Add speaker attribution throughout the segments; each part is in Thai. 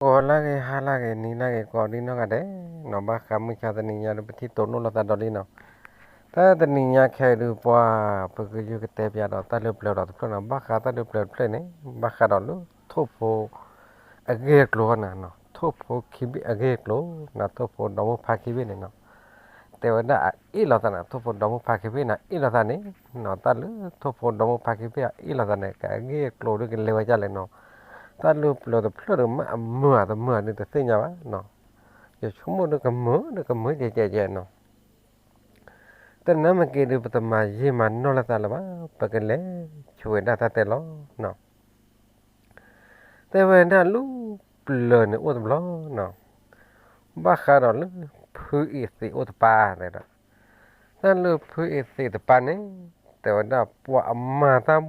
Speaker 1: Olage halage ni lage kodi no kade no ba kamu chata ni nya peti tono la ta doli no ta ta ni nya khe du pa pa ku yu kete pya do ta lu ple do to no ba kha ta lu ple ne ba kha do lu tho pho age klo na no tho pho khibi age klo na tho pho do mo pha khibi ne no te wa da i la ta na tho pho do mo pha khibi na i la ta ne no ta lu tho pho do mo pha khibi i la ta ne ka age klo du ke le wa ja le no ta lu ple do ple do ma mưa ni ta se nya ba no yo chumo do ka mưa je no ta na ma ke du pa ma ye ma no la ta la ba pa ke le chue da ta te lo no te we na lu ple ne o lo no ba kha do lu phu i si o ta pa ne da ta lu phu i si ta pa ne te wa da pwa amma ta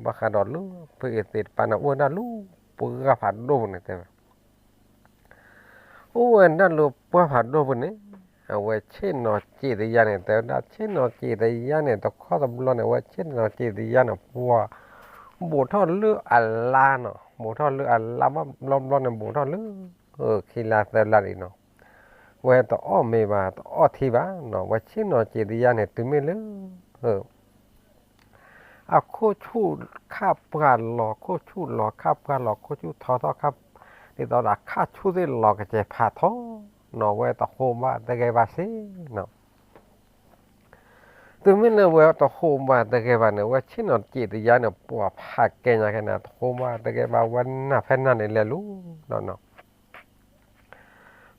Speaker 1: ba kha do lu phu i si pa na o da lu pu ga pha do ne te ô anh đã lụp qua phạt đồ vấn đấy ở trên nó chỉ để gia này tao đã trên nó chỉ để gia này tao khó tao lo này trên nó chỉ để gia này qua bộ thọ lư Allah nó bộ thọ lư Allah mà lo này bộ thọ lư khi là tao là đi nó qua tao ở mê mà tao ở thi bá nó trên nó chỉ để gia này từ mê lư à cô chú khắp cả lò cô chú lò khắp cả lò cô chú thọ khắp thì tao đã khá chú thế lò cái chế phá thó nó quay tao hôm mà tao gây bà xí nó từ mình là quay tao hôm mà tao gây bà nữa quay chỉ nó chỉ thì giá nó bỏ phá cái nhà cái nào tao hôm mà tao gây bà quên nà phèn nà để lẻ lú nó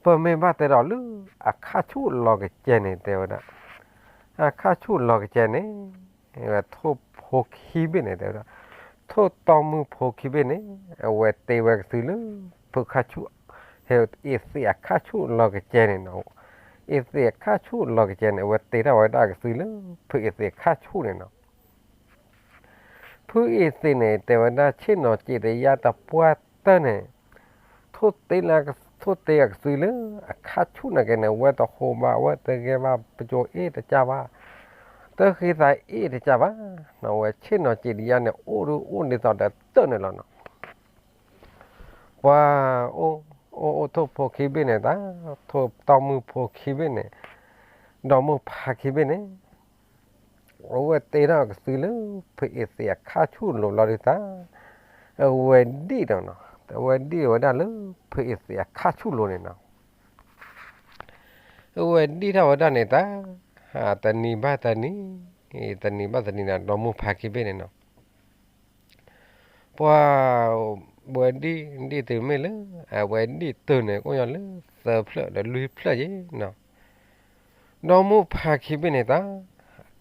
Speaker 1: bởi mình bà tao đó lú à khá chú lò cái chế này tao đó à khá chú lò cái chế này và thô phô khí bên này tao đó thô tao mưu phô khí bên này quay tao quay cái thứ lú phô khá chú hiểu ý sĩ khá chú lò cái chế này nó ý sĩ khá chú lò cái chế này và tì ra ngoài đó cái sự lớn phụ ý sĩ khá chú này nó phụ ý sĩ này tì vào đó trên nó chỉ để ra tập qua tên này thốt tì là thốt tì cái sự lớn khá chú này cái này và tập hồ mà và tì cái mà bây giờ ý để cha ba tới khi tại ý để cha ba nó và trên nó chỉ để ra này ô đi tao đã tên này là nó và ô thô phô khí bên này ta thô tao mưu phô khí bên này đó mưu phá khí bên này ô tê đó cái sự lớn phải sẽ khá chú lô lò đi ta ô đi đó nó ô đi ở đó lớn phải sẽ khá chú lô này nào ô đi đâu ở đó này ta à tani ba tani nào đó mưu phá khí bên này nào wow bữa đi từ mấy lớn à bữa đi từ này có nhau lớn giờ phở đã lui phở chứ nào nó mua phá khí bên này ta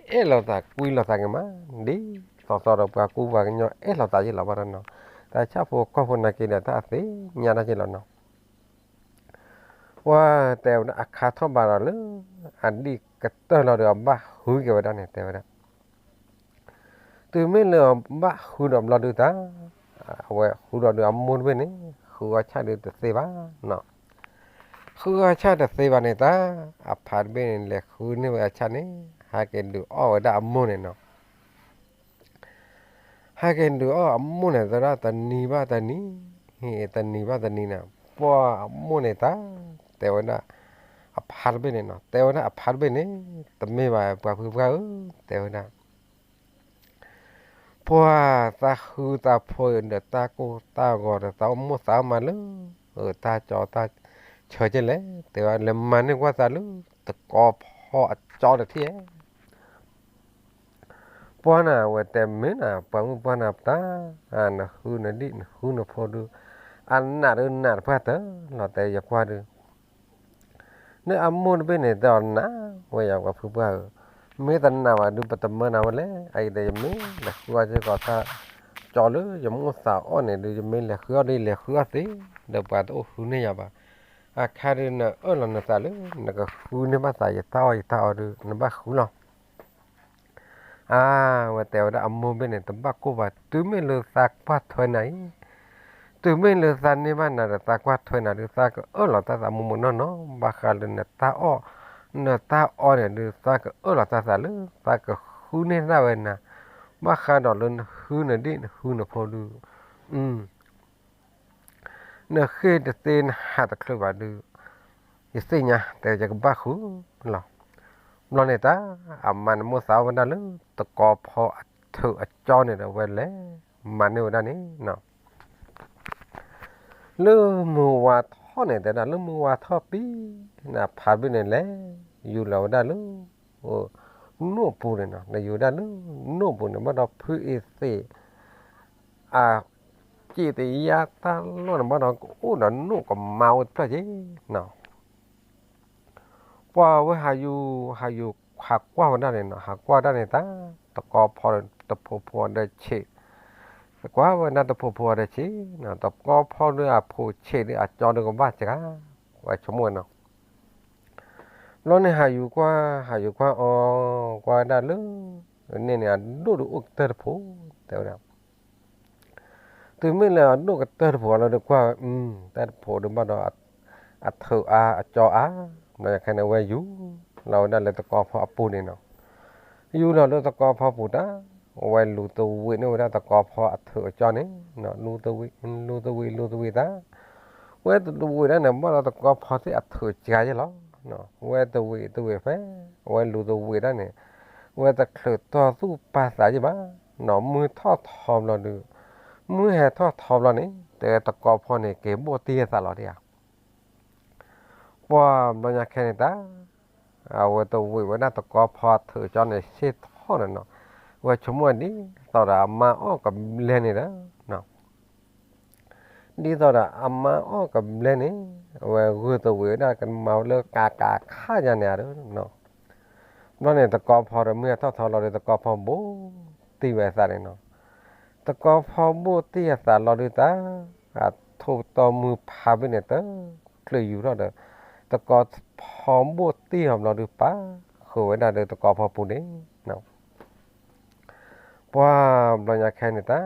Speaker 1: ê là ta quy là ta cái má đi tao đâu cả cú và cái nhau ê là ta chỉ là bao nó ta chắc phụ có phụ này kia là ta thấy nhà nó chỉ là nó wow tèo nó khá thọ bà rồi lớn anh đi cái tơ là được ba hứa cái đó này tèo đó từ mấy lừa ba hứa đầm là được ta hứa đầm được muốn bên ấy hứa cha được xe ba nó hứa cha được xe ba này ta à phát bên này hứa này và cha này hai cái được ở đã muốn này nó hai cái được ở muốn này ra tani ba tani nào qua muốn này ta tèo đó à phát bên này nó tèo đó à phát bên này tầm mấy bài qua tèo đó qua ta hư ta phơi được ta cô ta gọi là ta mua sao mà lớn ở ta cho ta chờ chơi lẽ từ làm mà nên qua ta lớn ta có họ cho được thế qua nào về tem mấy nào qua nào ta à nó hư nó đi hư nó phô được ăn nạt phát tới là tại giờ qua được nếu ăn mua bên này đòn ná bây giờ qua phụ qua mấy tên nào mà đưa tầm mơ nào lấy ai đây mấy là qua cho có ta cho lứa giống một sao này đưa mình là khứa đi là khứa tí được bà tôi hú này bà à khai đi là ở là nó ta lứa nó có hú này bà tại tao được nó bà hú lòng à và tèo đã mua bên này tấm bạc cô và tứ mấy lứa sạc phát thôi này từ mấy lứa sạc này bà là ta quát thôi nào được sạc ở là ta mua một nó bà khai lên là ta ta này được sạc ở là ta sạc lứa sạc hú này ra bên nè bà khai đó lên hú này đi hú nó phô được เนื้อขี้เต้นหาตะครุบว่าดูยิ่งเนี่ยแต่จะก็บ้าคู่หรอเราเนี่ยตาอามันมัวสาววันนั้นเลยตะกอพอเธอจอเนี่ยเวลเลยมันเนี่ยวันนี้เนาะเรื่องมัวท่อเนี่ยแต่ละเรื่องมัวท่อปีน่ะผ่านไปเนี่ยแหละอยู่เราได้เลยโอ้นู่นปูเลยเนาะในอยู่ได้เลยนู่นปูเนี่ยมันเราพื้นเอเซอ่าจีติยาตาโน่นมันเราโอ้นั่นนู่นก็เมาไปจีเนาะว่าเว้หาอยู่หักว่าวันนั้นเนาะหักว่าได้เนี่ยตาตะกอพอตะพอได้เชแต่ว่าวันนั้นตะพอได้เชเนาะตะกอพอเนื้อพอเชเนี่ยจอเนื้อก็ว่าจ้าว่าชั่วโมงเนาะแล้วเนี่ยหาอยู่กว่าอ๋อกว่าได้เลยเนี่ยดูอุกเตอร์พูแต่ว่าถึงไม่แล้วดูกเตอร์พูเราดูกว่าเตอร์พูดูมาเราเธอจอเราอยากให้เราไว้อยู่เราได้เลยตะกอพอปูนี่เนาะอยู่เราเลยตะกอพอปูด้าไว้ลูตัววิ่งนี่ได้ตะกอพอเธอจอนี่เนาะลูตัววิ่งด้าไว้ตัววิ่งนั่นเนี่ยว่าเราตะกอพอที่เธอใจใช่หรอเนาะไว้ตัววิ่งเฟ้ไว้ลูตัววิ่งได้เนี่ยไว้ตะเธอตัวสู้ภาษาใช่ปะเนาะมือทอดทอมเราดูมือแห่ทอดทอมเรานี่แต่ตะกอพอเนี่ยเก็บบัวตีสารเราเดียวว่าเราอยากแค่นี้ตาเอาไว้ตัววิ่งไว้หน้าตะกอพอเธอจอเนี่ยเช็ดท่อเนาะว่าชั่วโมงนี้ตอนเรามาอ้อกับเล่นนี่นะเนาะดีตอนเราอามาอ้อกับเล่นนี่ว่ากูตัววิ่งได้กันเมาเลิกกาฆ่าอย่างเนี้ยเนาะนั่นเนี่ยตะกอพอเราเมื่อทอดทอเราเลยตะกอพอโบตีไว้ซะเลยเนาะตะกอพอโบตีซะเราดูตาถูกต่อมือพาไปเนี่ยเตอเคยอยู่แล้วเด้อตะกอพอโบตีของเราดูป้าเคยได้เด้อตะกอพอปูนี่เนาะว่าเราอยากแค่นี้ตา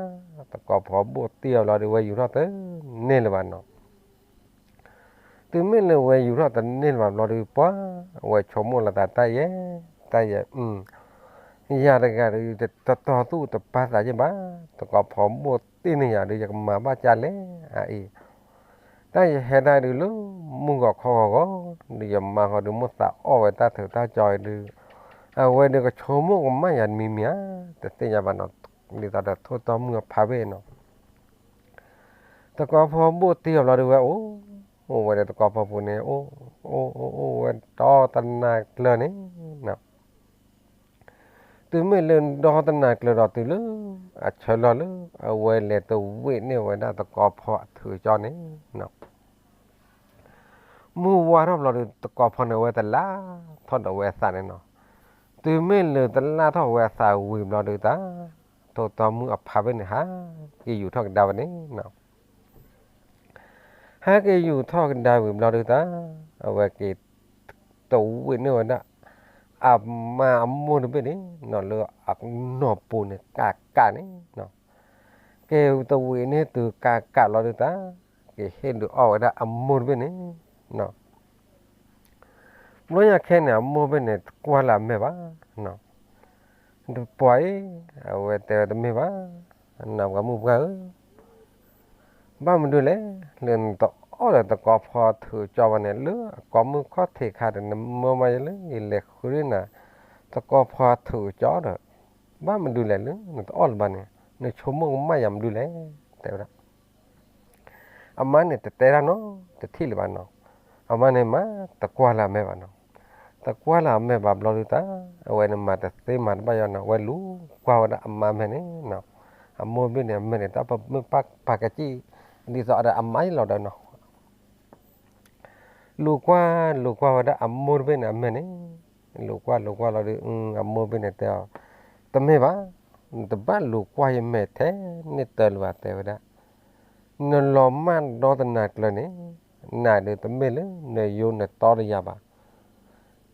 Speaker 1: ตะกอพอโบตีเราดูไว้อยู่แล้วเตอเนี่ยเลยวันเนาะถึงไม่เลยไว้อยู่แล้วแต่เนี่ยวันเราดูป้าไว้ชมมันละตาเย่ยาเรื่องอะไรจะต่อสู้แต่ภาษาจีนบ้าแต่ก็ผมบทที่นี่อย่างเดียวจะมาบ้าจานเลยอีแต่เหตุใดดูลูมึงก็ขอก็เดี๋ยวมาเขาดูมุสาอ้อไว้ตาเถือตาจอยดูเอาไว้เดี๋ยวก็โชว์มุกไม่ยันมีเมียแต่ที่ยาบ้านเนาะนี่ตาเด็ดทั่วต้อมือพาเวเนาะแต่ก็พอบทที่เราดูว่าโอ้ไว้แต่ก็พอพูดเนี่ยโอ้เว้ต่อตันนักเลยนี่เนาะ từ mấy lần đó tân nạc là đó từ lúc chờ lo lúc quay lại tàu về nếu vậy đã tao có phọ thử cho đấy nào mua qua đó là tao có phọ này quay tao lá thằng đầu quay xa này nó từ mấy lần tao lá thằng quay xa quỳ lo được ta tao mua ập phá bên này hả cái dù thằng đào này nào hả cái dù thằng đào quỳ lo được ta quay cái tàu về nếu vậy đó mà mua được bên đấy nó lừa nó bùn này cả đấy nó kêu tàu này từ cả lo được ta cái hiện được ở đó mua bên đấy nó nói nhà khen này mua bên này qua làm mẹ bá nó được bói về tờ tầm mẹ bá nào có mua gỡ ba mình đưa lấy liền tao là tao có phò thử cho vào này lứa có mua có thể khai được mua mai lứa gì lệ khối nè tao có phò thử cho được ba mình đưa lại lứa nó tao ở bên này nó chôm mua mai làm đưa lấy thế đó amma này tao ra nó tao thi là bạn nó amma này má tao qua làm mẹ bạn nó tao qua làm mẹ bà lo được ta vậy mà tao thấy mà bây giờ nó vậy lú qua đó amma mẹ này nó amma bên này mẹ này tao bắt cái chi đi dọn ra amma ấy lo đó nó lukwa ada amur ben amene lukwa la de amur ben te tame ba taba lukwa ye me the ne tel wa te da no lo man do tan nak le ne na de tame le ne yo ne to de ya ba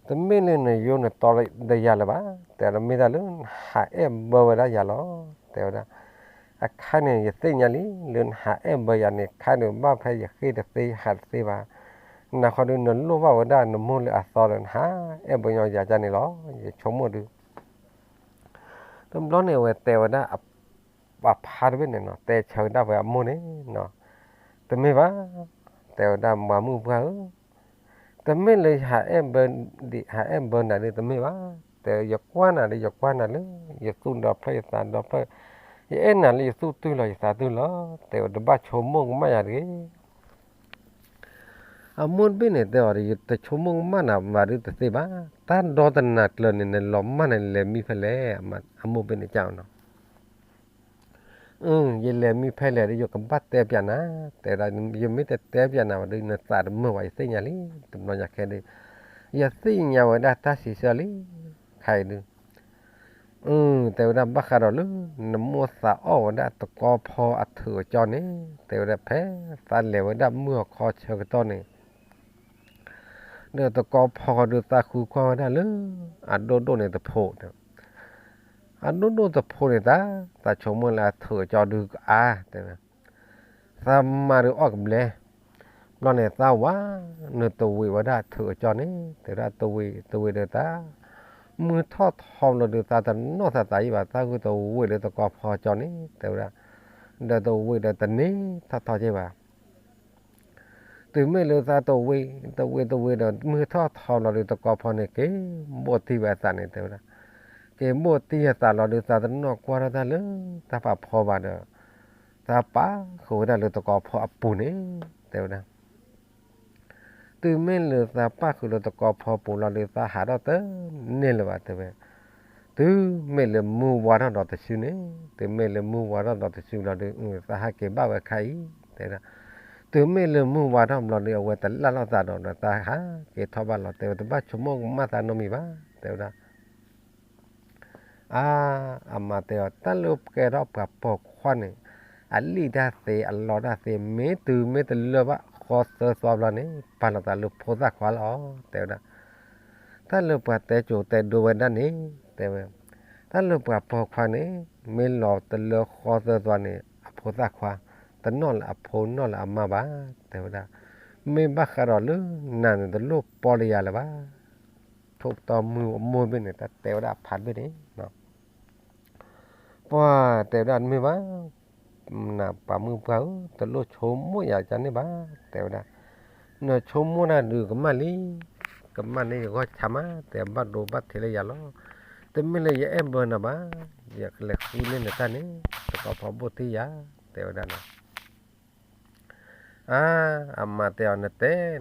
Speaker 1: tame le ne yo ne to de ya la ba te la me da le ha em bo da ya lo te da a kha ne ye te nya li le ha em bo ya ne kha ne ba pha ye khi de te ha te ba nào họ đi nấn luôn vào đó nó mua lại to lên há em bây giờ giả cho này nó chống mua được tôm đó này về tèo đó à phá bên này nó tè chờ đã về mua đấy nó แต่ไม่ว่าแต่ดำว่ามือเปล่าแต่ไม่เลยหาเอ็มเบิร์นดิหาเอ็มเบิร์นอะไรแต่ไม่ว่าแต่อยากกว่าอะไรอยากกว่าอะไรอยากสู้ดอกเพลสานดอกเพลเอ็นอะไรสู้ตุ้ยเลยสาตุ้ยล้อแต่ว่าบ้าชมมงไม่อะไรอามุนเป็นเนี่ยอะไรแต่ชมมงมันอ่ะมาดูแต่สิบ้าตาดอตันนัดเลยเนี่ยล้อมมันเลยมีเพลมันอามุนเป็นเจ้าเนาะยันเลยมีเพลย์อยู่กับบัตรเตียบยานะแต่เรายังไม่แต่เตียบยานะว่าดูนัดสารเมื่อไหร่สิ่งอย่างนี้ตุนนอยากแค่นี้อย่าสิ่งอย่างว่าได้ทัศน์เสียลีใครดูแต่ว่าบักคาร์ลน้ำมัวสาอ้อได้ตะกอพออัดถือจอนี้แต่ว่าแพ้สารเหลวได้เมื่อคอเชิงต้นนี่เดือตะกอพอดูตาคูความได้เลยอัดโดนในตะโพดอันนู้นตะโพดตาชมเมื่อละถือจอดูแต่สามาดูออกเลยเราเนี่ยตาว่าเนื้อตัววิวได้ถือจอนี้แต่ละตัววิเดือตามือทอดทอมเราเดือตาแต่นอกสายว่าตาคือตัววิเดือตะกอพอจอนี้แต่ละเดือตัววิเดือตานี้ถ้าทอดใช่ป่ะถึงไม่เลือตาตัววิเดือมือทอดทอมเราเดือตะกอพอเนี่ยเก๋บทที่แบบนั้นแต่ละเก๋บทที่ตาเราเดือตาแต่นอกกว่าเราเลยตาป่าพอบาเด้อตาป่าเขาได้เลือตะกอพอปุ่นแต่ละตื่นไม่เลือตาป้าคือเราตะกอพอปูเราเลือตาหาเราเต้เนี่ยเลยว่าแต่เว้ตื่นไม่เลือมูวาระเราแต่ชื่อเนี่ยตื่นไม่เลือมูวาระเราแต่ชื่อเราเลือตาหาเก็บบ้าไว้ใครแต่ละตื่นไม่เลือมูวาระเราเลือไว้แต่ละเราตาเราตาหาเก็บทบาเราแต่ว่าบ้าชั่วโมงมาตาโนมีบ้าแต่ละอามาแต่ตั้งรูปแกรอบกับปอกควันอันลีดาเซอัลลอดาเซเมตื่นไม่ตื่นเลยว่าคอสเตอร์สอบเราเนี่ยปานตาลูกโพสักขวาล้อแต่ละถ้าลูกปัดแต่โจแต่ดูวันนั้นนี่แต่ว่าถ้าลูกปัดปอกควันนี่ไม่หล่อแต่เลือคอสเตอร์ตัวนี่โพสักขวาแต่นอนละโพนอนละมาบ้าแต่ว่าไม่บ้าขรอลือนั่นแต่ลูกปอลียาละบ้าทุกต่อมือเป็นเนี่ยแต่ว่าผ่านไปนี่เนาะเพราะแต่ว่าไม่ว่าน่ะป่ามือเปล่าแต่ลูกชมมั่วอยากจะนี่บ้าแต่ว่าเนื้อชมมั่วน่ะดูกับมันนี่ก็ช้ำแต่บ้านดูบ้านเทเลยาล้อแต่ไม่เลยเอ็มเบอร์นะบ้าอยากเล็กคุยเล่นในตานี้แต่ก็พอบุตรยาแต่ว่านะอามาแต่อันนั้น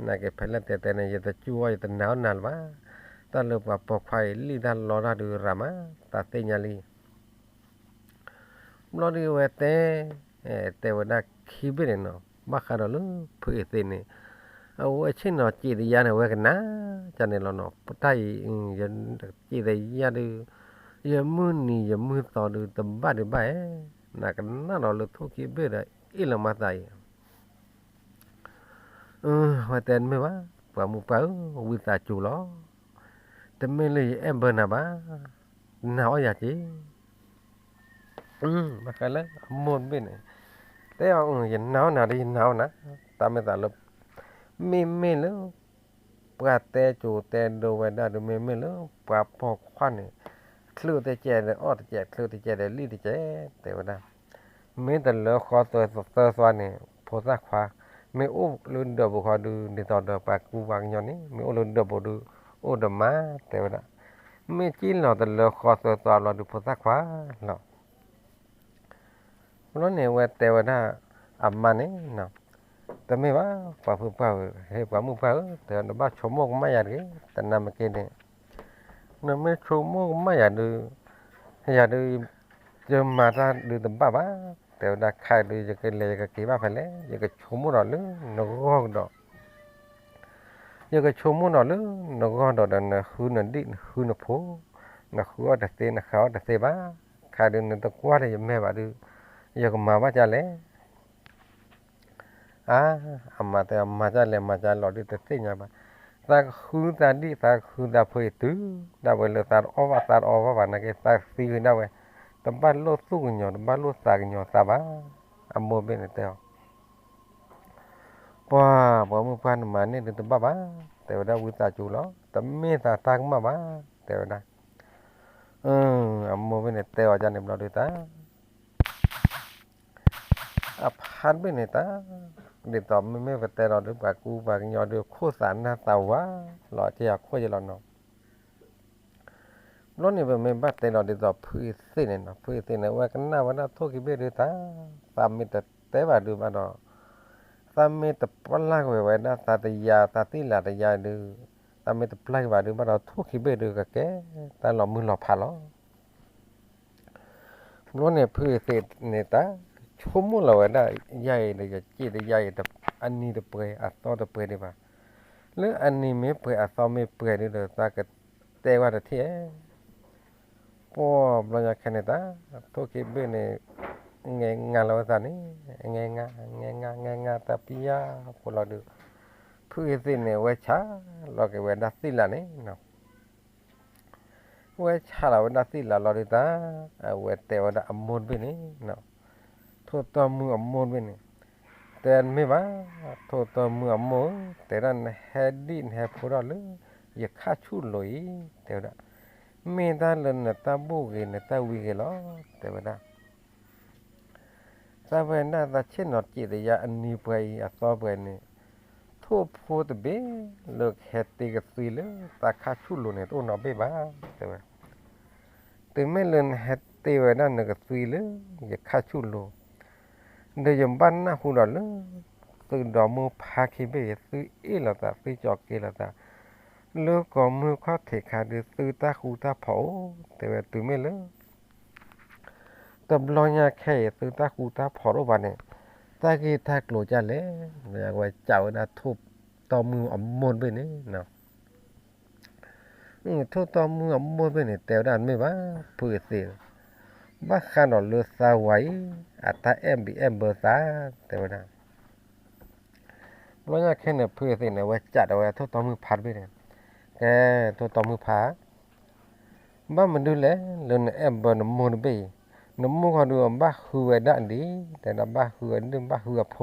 Speaker 1: นักเก็บเพลินแต่เนี่ยจะช่วยแต่หนาวหนาวบ้าตอนเลือกว่าปอกไฟลีดันลอราดูรามาตาเตญาลีลอดีเวเตแต่ว่านักขี้เบื่อเนาะบ้าคาร์ลเพื่อเตนี่เอาไว้เช่นเนาะจีดียาเนี่ยเวกันนะจันเนี่ยเราเนาะปะไทยยันจีดียาดูยามือนี่ยามือต่อดูตบบ้าดูบ้านักนั่นเราเลยทุกขี้เบื่อเลยอีหลังมาตายว่าแต่ไม่ว่าป่ามุเป้าวิตาจูล้อแต่ไม่เลยเอ็มเบอร์นะบ้าหนาวอย่างจีมากันแล้วมวนไปเนี่ยแต่เอาเห็นหนาวนะได้หนาวนะตามไม่ตาลบไม่แล้วปลาแต่จูแต่ดูไว้ได้ดูไม่แล้วปลาพอกควันเนี่ยคลื่นแต่แจเลยอ้อแต่แจคลื่นแต่แจเลยรีแต่แจแต่ว่าได้ไม่แต่เหลือคอตัวสวานเนี่ยพอสักฟ้าไม่อู้ลุนเดือบขอดูในตอนเดือบปากกูวางย้อนนี้ไม่อู้ลุนเดือบดูโอ้เดือบมาแต่ว่าได้ไม่จีนเราแต่เหลือคอตัวสวานเราดูพอสักฟ้าเราแล้วเนี่ยว่าแต่ว่าได้อามาเนี่ยเนาะแต่ไม่ว่าป่าเพื่อป่าให้ป่ามือป่าแต่เราบ้าชมมกไม่อยากเลยแต่นำมาเกินเนี่ยเราไม่ชมมกไม่อยากดูอยากดูจะมาถ้าดูแต่บ้าบ้าแต่ว่าใครดูจะกินเลยก็กี่บ้าไปแล้วอยากจะชมมกหน่อยเลยนกก็ดอกอยากจะชมมกหน่อยเลยนกก็ดอกนั่นคือนั่นดิคือนั่นโผนั่นคือแต่เสียนั่นเขาแต่เสียบ้าใครดูนั่นตะกัวเลยแม่บ้าดูอยากมาว่าจะเลยamma te amma jale amma jale lodi te tinya ba ta khu ta di ta khu da phơi tu da bơ le ta ova ba na ke ta si na we ta ba lo su nyo ba lo sa nyo sa ba ammo be ne te pa ba mu pan ma ne te ba ba te da wi ta chu lo ta me ta ma ba te da ammo be ne te wa ja ne lo de ta a phan be ne ta để tỏ mới vật tè đó được bà cu và nhỏ được khô sản na tàu quá lọ thì khô gì lọ nó lúc này mình bắt tè đó để tỏ phi xin nàyว่ากันหน้าว่าน่าทุกข์เบี้ยด้วยตาตามมีแต่แต่ว่าดูมาดอตามมีแต่ปลากไว้นะตาตยาตาตีหลาตยาดูตามมีแต่ปลากว่าดูมาดอทุกข์เบี้ยดูกับแกตาหลอมือหลอผ่าล้อlúc này phi xin này ta chôm mua là vậy đó dây này chỉ để dây tập anh đi tập bơi à to tập bơi đi mà lỡ anh đi mấy bơi à to mấy bơi đi rồi ta cái tê qua được thế po bao nhiêu cái này ta thôi cái bên này nghe nghe là sao này nghe ta pia po là được phi xin này vậy chả là cái vậy đặt xin là này nào vậy chả là vậy đặt xin là lo đi ta vậy tê vậy đã âm môn bên này nào thôi tao mưa âm môn bên này tên mấy bá thôi tao mưa âm mônแต่นั่นแฮดินแฮพูดเลยอย่าฆ่าชูลอยแต่ว่าไม่ได้เลยนะตาบุกเลยนะตาวิกล้อแต่ว่าตาเวนน่าตาเช่นนอจีแต่ยาอันนี้ไปอัศวะเนี่ยทุบพูดเบ้เลิกเฮติกสีเลยตาฆ่าชูลเนี่ยตัวนอเบ้บ้าแต่ว่าถึงไม่เลยเฮติไว้นั่นก็สีเลยอย่าฆ่าชูลเดี๋ยวบ้านน่าหูดเลยตื่นดอมือพาขี้เบ้ซื้ออีหละตาซื้อจอกเกละตาเลิกก็มือข้อเทขาดือซื้อตาคูตาเผาแต่ว่าตื่นไม่เลยตบลอยาแค่ซื้อตาคูตาเผารูปเนี่ยตากีตากลัวจะเละอยากไว้เจ้าน่ะทุบต่อมืออมมนไปนี่เนาะทุบต่อมืออมมนไปนี่แต่ด้านไม่ว่าเพื่อเสียบ้าขนาดเลือดสาวไว้อัตราเอ็มบีเอ็มเบอร์ซ่าแต่ว่าแล้วเนี่ยแค่เนี่ยเพื่อสิเนี่ยว่าจัดเอาไว้ทุบต่อมือพัดไปเนี่ยแกทุบต่อมือพัดบ้ามันดูแลเรื่องเอ็มเบอร์น้ำมันไปน้ำมันเขาดูบ้าหัวด้านดีแต่ละบ้าหัวนึงบ้าหัวโพ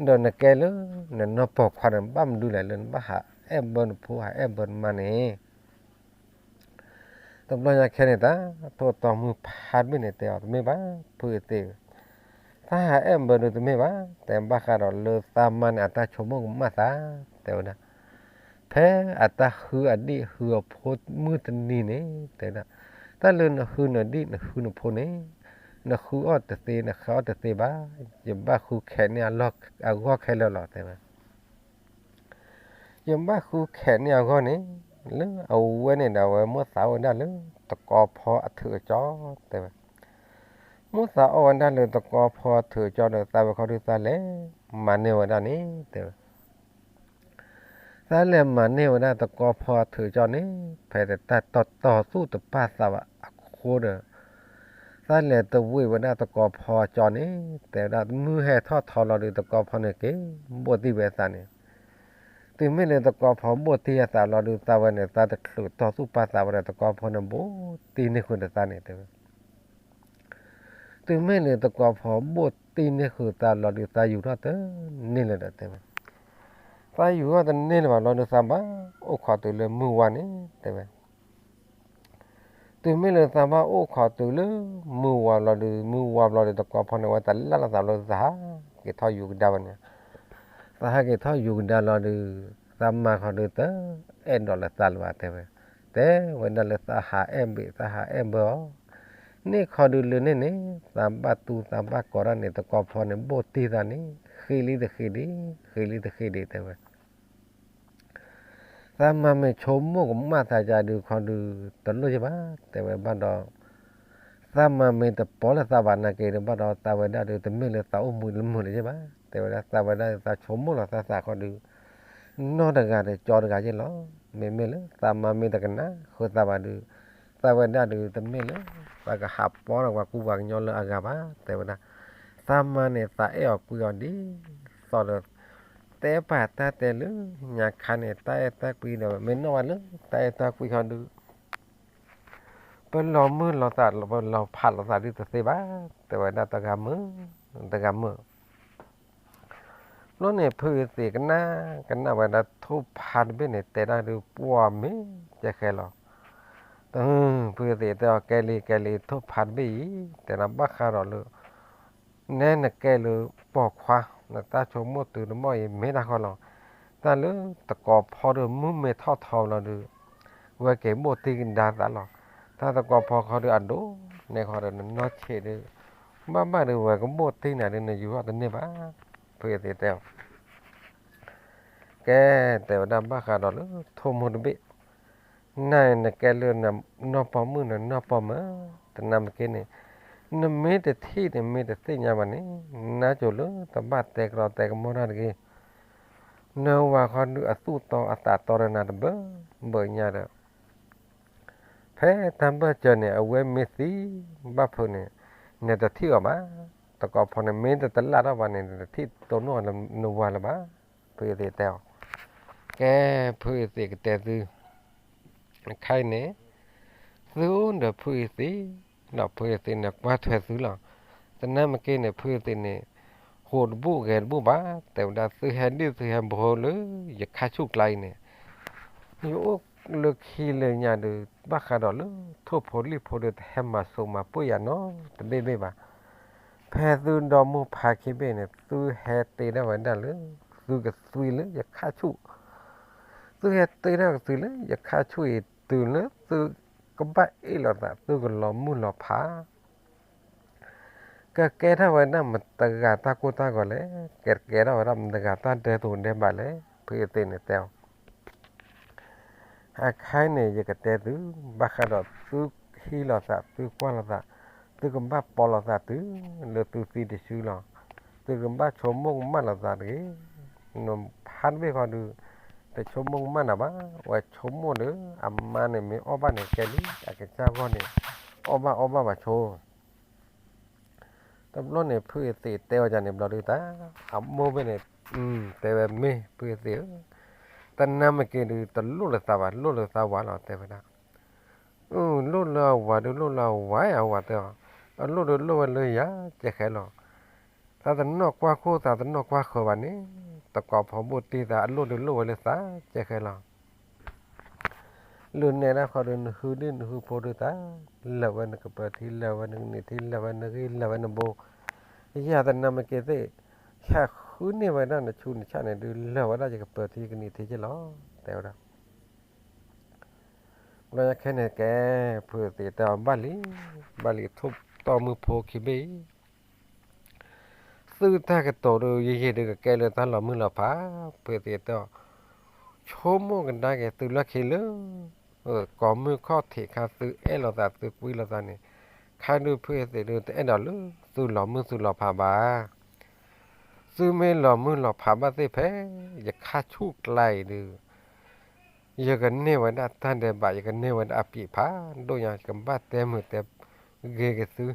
Speaker 1: เดินแกเลยเนี่ยนปอกพันบ้ามันดูแลเรื่องบ้าหาเอ็มเบอร์โพหาเอ็มเบอร์มันเนี่ยตบลอยาแค่เนี่ยตาตัวต่อมือพัดไปเนี่ยแต่ว่าไม่บ้าเพื่อเตะถ้าหาเอ็มเบอร์ดูไม่บ้าแต่บ้าขนาดเลือดตามมันอัตราชั่วโมงมาซาแต่ว่าแพ้อัตราคืออดีคือโพมือตันนี่เนี่ยแต่ถ้าเรื่องคืออดีคือโพเนี่ยนะคืออดแต่เตนะเขาแต่เตบ้าอย่าบ้าคือแขนเนี่ยล็อกเอาก็แค่แล้วหรอแต่ว่าอย่าบ้าคือแขนเนี่ยก็เนี่ยหรือเอาไว้เนี่ยเดี๋ยวเมื่อสาวนั่นหรือตะกอพอถือจอแต่ว่าเมื่อสาวนั่นเลยตะกอพอถือจอเดี๋ยวตาเขาดูตาเล่มาเนี่ยวันนี้แต่ถ้าเล่มาเนี่ยวันนั้นตะกอพอถือจอนี้แพ้แต่ต่อสู้ต่อป้าสาวโคเดอถ้าเล่ตัววิ่งวันนั้นตะกอพอจอนี้แต่ละมือแห่ทอดทอเราดูตะกอพอเนี่ยเก๋บวที่เวสานี่ถึงไม่เลยตะกอพอบวที่สาวเราดูตาวันเนี่ยตาตะขลุต่อสู้ป้าสาวเนี่ยตะกอพอเนี่ยบวตีนี่คุณตาเนี่ยแต่ถึงไม่เลยตะกอพอบวตีนี่คือตาเราดูตาอยู่รอดเต้นี่เลยแต่ตาอยู่ว่าตอนนี้เราเราดูสามบ้าโอ้ขอตัวเลยมือวันนี้แต่ว่าตัวไม่เลยสามบ้าโอ้ขอตัวเลยมือวันเราดูตะกอพอในวันแต่ละสามเราสาเกี่ยทออยู่กันดาวเนี่ยสาเกี่ยทออยู่กันดาวเราดูสามมาขอดูเต้เอ็นดอลลาร์สามว่าแต่วันนั้นเราสาหาเอ็มบีสาหาเอ็มเบอร์นี่ขอดูเลยเนี่ยสามบ้าตูสามบ้าก่อนเนี่ยตะกอพอเนี่ยโบตีตานี่ขี้ลีแต่ว่าถ้ามาไม่ชมมั่วก็มาถ่ายใจดูคอนดูตลอดใช่ปะแต่ว่าบ้านเราถ้ามาไม่แต่ปอละสาวันนักเกณฑ์บ้านเราตาวันได้ดูแต่ไม่เลยตาอุ้มมือเลยใช่ปะแต่ว่าตาวันได้ตาชมมั่วละตาคอนดูนอกจากการจอดการเจล้อไม่เลยตามาไม่แต่กันนะคือตาวันดูตาวันได้ดูแต่ไม่เลยตาก็หับปอละว่ากูวางย้อนเลยอากาบ้าแต่ว่าตามาเนี่ยตาเออกูย้อนดีสอนแต่ป่าตาแต่ลึอยากขันเนี่ยตาคุยเนาะไม่นอนลึตาคุยเขาดูเป็นเรามือเราตัดเราผัดเราตัดที่ตัวเสียบ้าแต่ว่าตากำมือแล้วเนี่ยเพื่อเสียกันนะว่าทุบพันไปเนี่ยแต่ได้ดูปัวมิจะแค่หรอเพื่อเสียแต่ว่าแกลีทุบพันไปแต่เราบ้าขาเราเลยแน่นแกเลยปอกคว้า là ta cho mua từ nó mọi mấy đã khó lòng ta lỡ ta có phò được mua mê thọ thọ là được với cái mua tiền đa đã lòng ta có phò khó được ăn đố này khó được nó chế được ba được về cái mua tiền này nên dù họ tên này bá bây giờ tèo cái tèo đam ba khá đó lỡ thô một bị này là cái lươn là nó bỏ mưa là nó bỏ mỡ từ năm cái này nó mấy cái thi thì mấy cái thi nhà mình ấy nó chỗ lớn tầm bát tẹt rồi tẹt cái món ăn kia nó và con nữa tu to ta to rồi nè bơ bởi nhà đó thế tham bơ chờ này ở quê Messi ba phần này này ta thi ở má ta có phần này mấy ta tính là đó và này thi tổ nó là nó vào là má bây giờ tèo cái bây giờ cái tèo từ khai nè xứ được bây giờ là bây giờ là qua thuê xứ là cho nên mà cái này bây giờ này hồn bu ghé bu bá tèo đã xứ hẹn đi xứ hẹn bồ lỡ giờ khai chụp lại nè nhiều lực khi lời nhà được bác khá đó lỡ thua phổ li phổ được hem mà sâu mà bôi à nó từ bên bên bà phe tư đó mua phá cái bên này tư hè tê đó vẫn đã lỡ tư cái suy lỡ giờ khai chụp tư hè tê đó tư lỡ giờ khai chụp từ lỡ tư có bác ấy là tư còn lo mua lo phá cái đó vậy đó mà ta gà ta cô ta gọi lấy cái đó vậy đó mà gà ta để tụi đem bà lấy bây giờ tiền này tèo khai này giờ cái tè tứ ba khai đó tứ khi là啥tứ qua là啥tứ cầm ba bỏ là啥tứ là tứ gì để xử là tứ cầm ba chôm mông mà là啥đấy nó hắn biết còn được để chôm mông mà là ba và chôm mông nữa mà này mới ở ba này cái lý cái cha con này ở ba và chôm tập lúc này phơi thì teo cho nên đó đi ta mua bên này teo mê phơi thì tân nam cái đi tân lúc là sao vào là teo vậy đó lúc là vào được lúc là vào teo lúc là giá chỉ khẽ lo ta tân nó qua khô ta tân nó qua khô bạn ấy ta có phổ bút thì ta lúc là sao chỉ khẽ lo lúc này nó khó đến hư phô được ta là vấn cái bờ thì là vấn này thì là vấn bộ giờ tân nam cái thế chả khứ này vậy đó là chun chả này đưa là vấn cái bờ thì cái này thì chỉ lo teo đó rồi cái này cái phơi thì tao Bali thúc tao mua phô khi bé sư ta cái tổ đồ gì được cái là ta làm mưa là phá phơi thì tao chôm mua cái đó cái từ là khi lớn có mưa khó thì khá từ ấy là ta từ quý là ta này khai đưa phơi thì đưa tới đó lớn từ làm phá bà sư mê làm phá bà thì phải giờ khá chút lại được giờ cái này vẫn đã tan để bà giờ cái này vẫn đã bị phá đôi nhà cầm bát tem một tem ghê cái thứ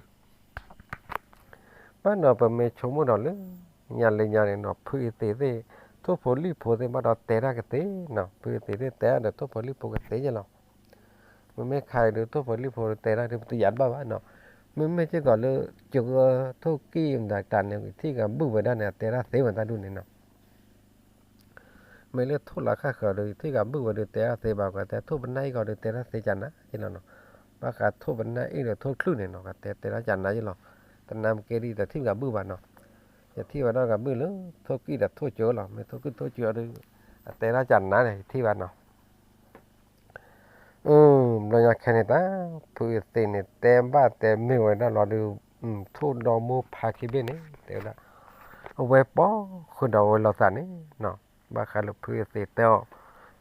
Speaker 1: bắt đầu bà mẹ chống một đó lớn nhà này nó phơi tế thế thuốc phổ li phổ thế bắt đầu té ra cái tế nó phơi tế thế té được thuốc phổ li phổ cái tế cho nó mẹ khai được thuốc phổ li phổ té ra thì tôi dán bà nó mẹ chỉ gọi là chụp thuốc kim đại tàn này thì cả bự vậy đó này té ra tế mà ta đun này nó mấy lứa thuốc lá khác rồi thì cả bự vậy được té ra tế bảo cái thuốc bên này gọi được té ra tế chắn á chứ nó và cả thuốc bên này là thuốc khử này nó cả té ra chắn á chứ nó tận nam kia đi là thiên cả bự bạn nó giờ thi vào đó cả bự lớn thôi kia là thôi chữa là mấy thôi chữa đi té ra chắn ná này thi vào nó rồi nhà khen này ta phụ tiền này tem ba tem mấy người đó là được thôi đó mua phá cái bên ấy té ra về bó khơi đầu là sản ấy nó ba khai là phụ tiền teo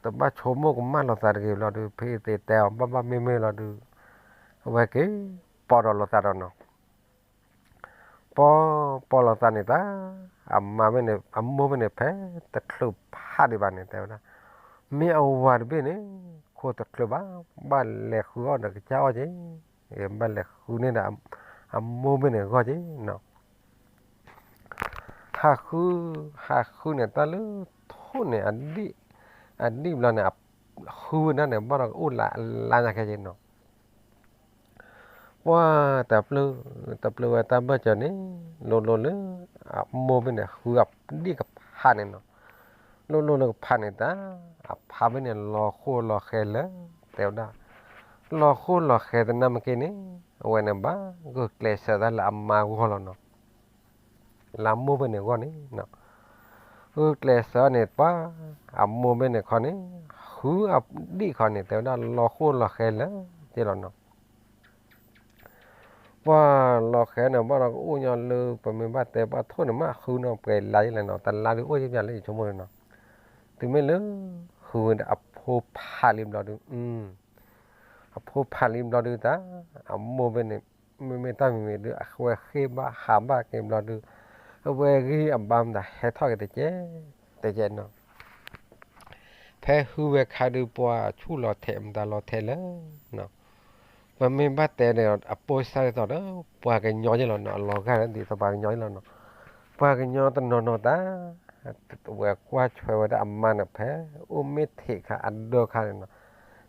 Speaker 1: tập ba số mua cũng mang là sản cái là được phụ tiền teo ba mấy là được về cái bó đó là sản đó nó po là ta này ta mà bên này mua bên này phải ta club hát đi bàn này tao đó mi ao vào bên này cô ta club ba lẻ khu đó cái cháu chứ em ba lẻ khu này là mua bên này gọi chứ nó hạ khu này ta lỡ thôn này anh đi là này khu này bao giờ ôn lại nhà cái gì nó wah tập lưu ta bây giờ này lô mua bên này gặp đi gặp hà này nó lô hà này ta hà bên này lò khe lỡ teo đó lò khe ta nằm cái này vậy nè ba cái kẹo sao ta làm mà gọi là nó làm mua bên này gọi này nó เกลสเนี่ยป้าโมเมนต์เนี่ยคนนี้ดีคนนี้แต่ว่ารอคู่รอแค่แล้วเจริญเนาะว่ารอแค่เนี่ยว่าเราอู้ยอนเลยไปไม่บ้าแต่ว่าทุนเนี่ยมาคือเนาะไปไล่เลยเนาะแต่ไล่ด้วยอู้ยังไงเลยชั่วโมงเนาะถึงไม่เลยคืออัพโพพาลิมเราดูอัพโพพาลิมเราดูตาโมเมนต์เนี่ยไม่ตั้งไม่ดูเวทีบ้าหาบ้าเกมเราดูเวทีบ้ามได้ให้ทอดกันแต่เจ๊เนาะ แพ้ฮือเวคาดูปัวชูหลอเทมตาหลอเทแล้วเนาะมันไม่บัดแต่เนี่ยอโปสายต่อเด้อปัวกันย้อยแล้วเนาะหลอกันดีสบายย้อยแล้วเนาะปัวกันย้อยตันนอนตาเวกว่าช่วยว่าได้อามันแพ้อุ้มมิเทค่ะอันเดียวกันเนาะ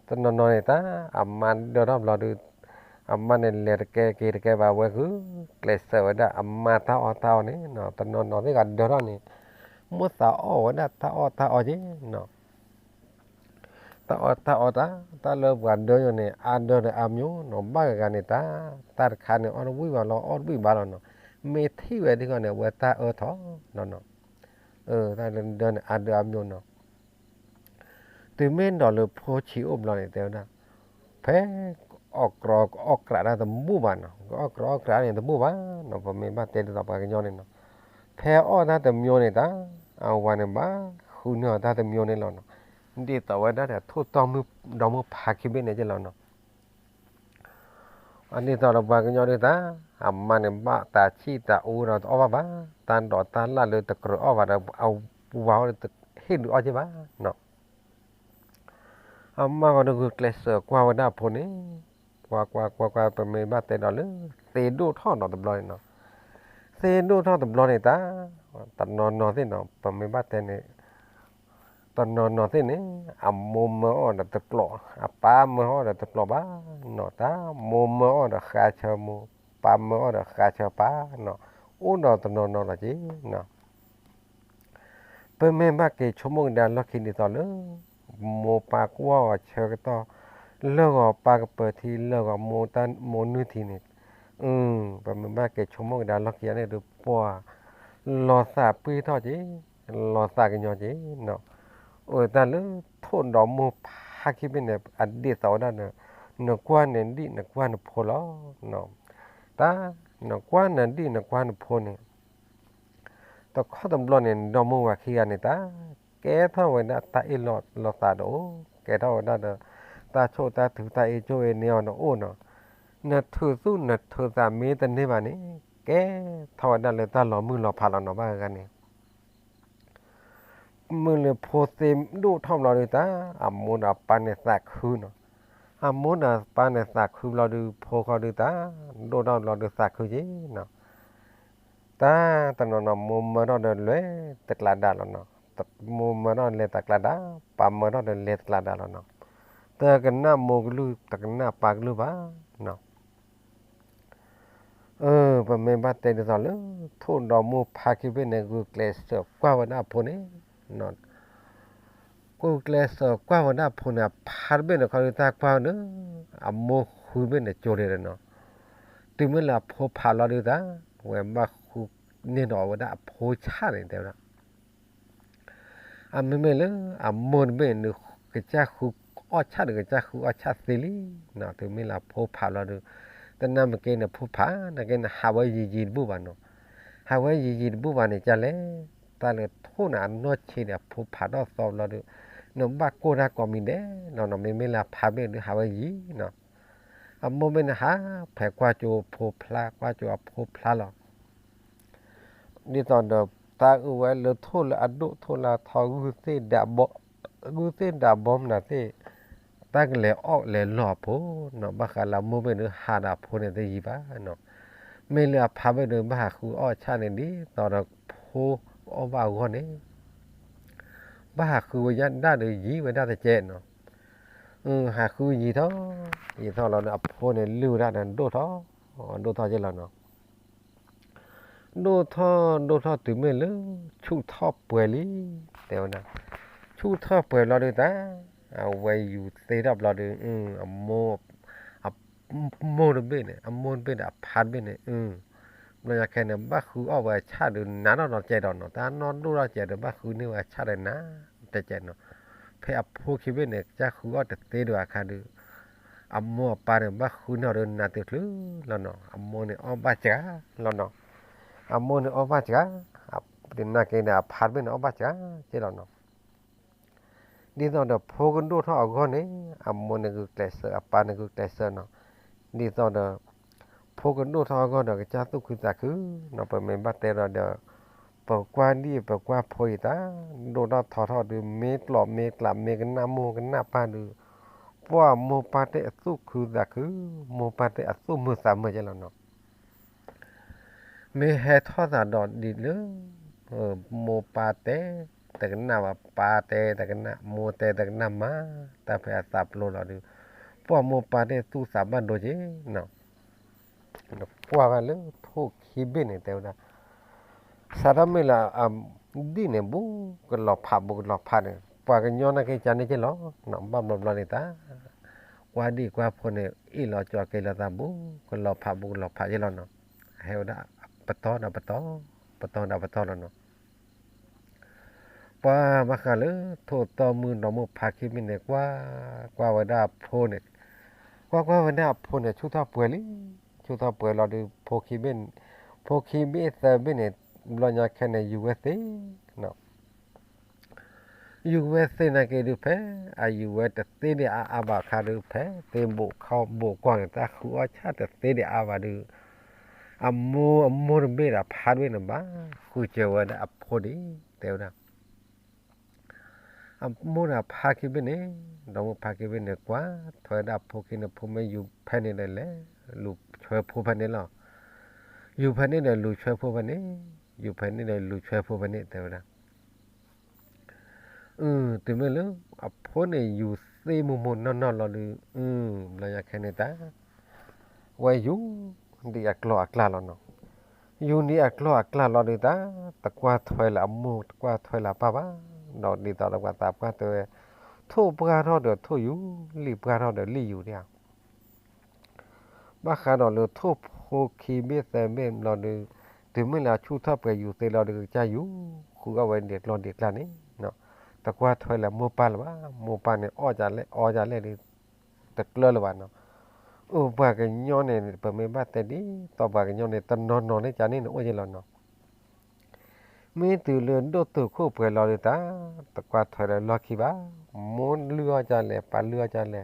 Speaker 1: ตันนอนตาอามันเดียวรับเราดูอามันเนี่ยเลือดแกว่าเวคือเกลเซอร์ว่าได้อามาท่านี่เนาะตันนอนที่กันเดียวนี่มัวสาวว่าได้ท่าจีเนาะ ta lơ gần đưa này ăn đưa này am nhú nó bắt cái này ta khai này ăn vui vào nó ăn vui vào nó mê thi về đi con này về ta ở thọ nó ta lên đưa này ăn đưa am nhú nó từ bên đó là phố chỉ ôm lo này theo đó phé ọc cả ra tầm mua bán nó ọc cả này tầm mua bán nó phải mình bắt tiền tập cái nhau này nó phé ta tầm nhau này ta ao vào này bá khu nữa ta tầm nhau này nó đi tàu ở đó là thu tao mới phá cái bên này cho nó anh đi tàu là vào cái nhau đi ta mà này ba ta chi ta u rồi ở ba tan đỏ tan là lời tập rồi ở vàเอาvào được hết được chứ ba nó mà còn được lệ sở qua vào đó phone này quaไปไม่บ้าแต่ดอลเตดูท่อดอกตบลอยเนาะเตดูท่อตบลอยเนี่ยตาตัดนอนสิเนาะไปไม่บ้าแต่เนี่ย ตอนนอนที่นี่มุมมอดตะกลอป้ามอดตะกลอบ้าเนาะตามุมมอดขาเชมูป้ามอดขาเชป้าเนาะอู้นอตนอนละจีเนาะเพิ่มไม่บ้าเกชมงเดินล็อกขินดีต่อเลยโมปากว่าเชื่อต่อเลิกปากเปิดทีเลิกโมตันโมนุทีนี่เพิ่มไม่บ้าเกชมงเดินล็อกขินเนี่ยดูปัวรอสาปีเท่าจีรอสากันยอจีเนาะ ta lỡ thôn đó mua phá cái bên này ăn đi tàu đó nó qua nên đi nó qua nó phô lo nó nó qua nên đi nó qua nó phô này ta có tầm lo này nó mua vào khi này cái thao vậy đó ta ít lọt ta đổ cái thao đó ta cho ta thử ta ít cho neo nó ôn nó thử su nó thử giảm mấy tên thế mà này cái thao đó là ta lọ mưa lọ phá lọ nó ba cái nàyมือเลยโพสต์ดูทอมเราเลยตามุนปานในสักคืนมุนปานในสักคืนเราดูโพเขาดูตาดูเราดูสักคืนจีเนาะตอนนั้นมุมเราเดินเลยตักลาดาแล้วเนาะตักมุมเราเลยตักลาดาปั๊มเราเดินเลยตักลาดาแล้วเนาะแต่กันหน้าโมกลูตักหน้าปากลูบ้าเนาะผมไม่บ้าเตะตอนเลยทุนเรามูพาคิดในกูเกลสกว่าวันหน้าพนี้เนาะกูเกลสกว่าวันหน้าพนี้พาร์เบนเขาจะตากว่าเนอะโมคุยเบนโจเลยเนาะถึงเมื่อเราพอพาเราดูตาเว้ยมาคุเนี่ยเนาะวันหน้าพอชาเนี่ยเดี๋ยวนะไม่เลยโมนเบนก็จะคุอ้อชาหรือก็จะคุอ้อชาสิลีเนาะถึงเมื่อเราพอพาเราดูแต่นั่นมันเกินผู้ผานั่นเกินฮาวายยีนบุบานเนาะฮาวายยีนบุบานเนี่ยจะเล่ตาเลยทุนอันนวดเชียผู้ผาดอกสอบเราดูเนาะบ้ากูรักก็มีเด้เนาะไม่ละพาเบนหรือฮาวายยีเนาะโมเมนต์หาแผลกว่าจูผู้พลากว่าจูผู้พลาหรอกนี่ตอนเดิมตาเอาไว้เลยทุนละอดุทุนละทอกูเส้นดาบอมนะที่ตั้งเลยออกเลยหล่อพูเนาะบ้ากันเราโมเป็นหาดาพูเนี่ยได้ยี่บ้าเนาะไม่เลือพาไปเดินบ้าคืออ้อชาเนี่ยดีตอนเราพูอ้อบ้าคนนี้บ้าคือวันยันได้เลยยี่ไว้ได้แต่เจนเนาะหาคือยี่เท่าเราเนี่ยพูเนี่ยลื้อได้เนี่ยดูเท่าเจเราเนาะดูเท่าถึงไม่ลื้อชูท่อเปื่อยลิเดี๋ยวนะชูท่อเปื่อยเราเลยตาเอาไว้อยู่เตะรับเราดูโมโมนเบนเนี่ยโมนเบนพาดเบนเนี่ย lo ya cái này bác khu ở ngoài cha được ná nó chạy đó nó ta nó đu ra chạy được bác khu nếu mà cha được ná chạy nó phải áp phố khi bên này cha khu ở tết được à được mua ba được bác khu nó được ná được thứ là nó mua này ở ba chả là nó mua này ở ba chả đến na cái này phát bên ở ba chả chứ là nó đi到的坡跟路头个呢，莫那个来色，把那个来色呢，đi到的坡跟路头个那个家都คือ咋คือ那不明白แต่เราเดี๋ยวปกว่านี่ปกว่าพอยตาโดนทอทอดูเมตรหลอบเมตรหลับเมกันหน้าโมกันหน้าปาดูว่าโมปาเตอสุคือ咋คือโมปาเตอสุมือสามมือจะแล้วเนาะมีให้ทอดดอดดีเลยโมปาเตแต่กันหน้าว่าปาเตแต่กันหน้าโมเตแต่กันหน้ามาแต่พยาสับโลเราดูพวกโมปาเตสุสามบันโดเจเนาะพวกกันเลยทุกขีบินเนี่ยแต่ว่าสารไม่ละดีเนี่ยบุก็หลอกผับบุก็หลอกผัดเนี่ยพวกกันย้อนนักจานนี่จะหลอกเนาะบ้าบ้าเนี่ยตากว่าดีกว่าคนเนี่ยอีหลอกจอเกลตาบุก็หลอกผับบุก็หลอกผัดจะหลอกเนาะเฮวดาปะตอนะปะตอปะตอนะปะตอแล้วเนาะป้ามาขาเลยโทษต่อมือหนอมือพาคิมินเนี่ยกว่าวันดาโพเนี่ยกว่าวันดาโพเนี่ยชุดท่าเปลือยลิชุดท่าเปลือยเราดูโพคิมินเซอร์บินเนี่ยเราอยากแค่ใน USA เนาะ USA นะก็ดูเพ่US แต่เตเดียอาบาคาดูเพ่เต็มโบเขาโบกว้างแต่ขัวชาติเตเดียอาบาดูอัมโมเบราพาด้วยนะบ้าคุยเจอวันอัปโพดีเดี๋ยวนะอัมโมราพาคิบินเนี่ยเราพาคิบินเนี่ยกว่าถอยดับโพกินพูไม่อยู่แผ่นนี่เลยลูกช่วยพูแผ่นนี่หรออยู่แผ่นนี่เลยลูกช่วยพูแผ่นนี่อยู่แผ่นนี่เลยลูกช่วยพูแผ่นนี่เดี๋ยวนะแต่เมื่อเรื่องอัปโพเนี่ยอยู่ซีมุมนอนเราดูเราอยากแค่ในตาไว้อยู่ดีอักลาเราเนาะอยู่นี่อักลาเราดูตาตะกว่าถอยละมูตะกว่าถอยละป้าบ้าเราดีต่อตะกว่าตาป้าตัวทุบปลาเราเดือดทุอยู่ลีปลาเราเดือดลีอยู่เนี่ยบ้าขาเราเลยทุบโคคีเบสแต่เบมเราดูถึงเมื่อเราชูทับไปอยู่แต่เราดูใจอยู่คือเอาไว้เด็กเราเด็กลานี้เนาะตะกว่าถอยละมูปลาหรือว่ามูปลาเนี่ยอ้อจานเล่ดิตะเกลือหรือว่าเนาะว่ากันย้อนเนี่ยเปิดไม่บ้าแต่ดีต่อว่ากันย้อนเนี่ยตอนนอนในจานนี้เนาะโอ้ยเราเนาะมีตื่นเรือนโดดตื่นคู่เปิดรอเลยตาตะกว่าถอยรอขี้บ้าม้วนเรือจานแหล่ปลาเรือจานแหล่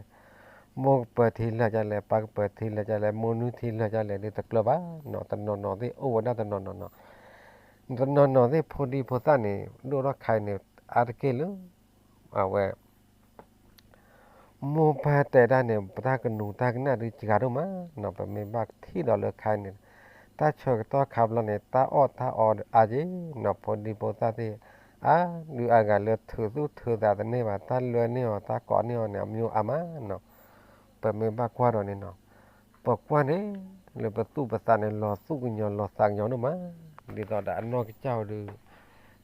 Speaker 1: มองเปิดทีละจานแหล่ปลาเปิดทีละจานแหล่มนุทีละจานแหล่นี่ตะเกลือบ้าเนาะตอนนอนที่โอ้วันนั้นตอนนอนที่พอดีพอตั้งนี่ดูรักใครเนี่ยอาร์เกลือเอาไว้โมพาแต่ด้านเนี่ยตากันหนูตากันน่าดูจิการูมาเนาะแบบไม่บ้าที่เราเลือกใครเนี่ยตาชกตัวขับเราเนี่ยตาออดอาจีเนาะพอดีพอตาที่ดูอากาศเลือดถือแต่เนี่ยว่าตาเลือดเนี่ยตาก่อนเนี่ยมีอามาเนาะแบบไม่บ้ากว่าเราเนี่ยเนาะปกว่าเนี่ยเลยประตูประสานเนี่ยรอสู้กันยอนรอสั่งยอนเนาะมาดีต่อด่านนอกเจ้าดู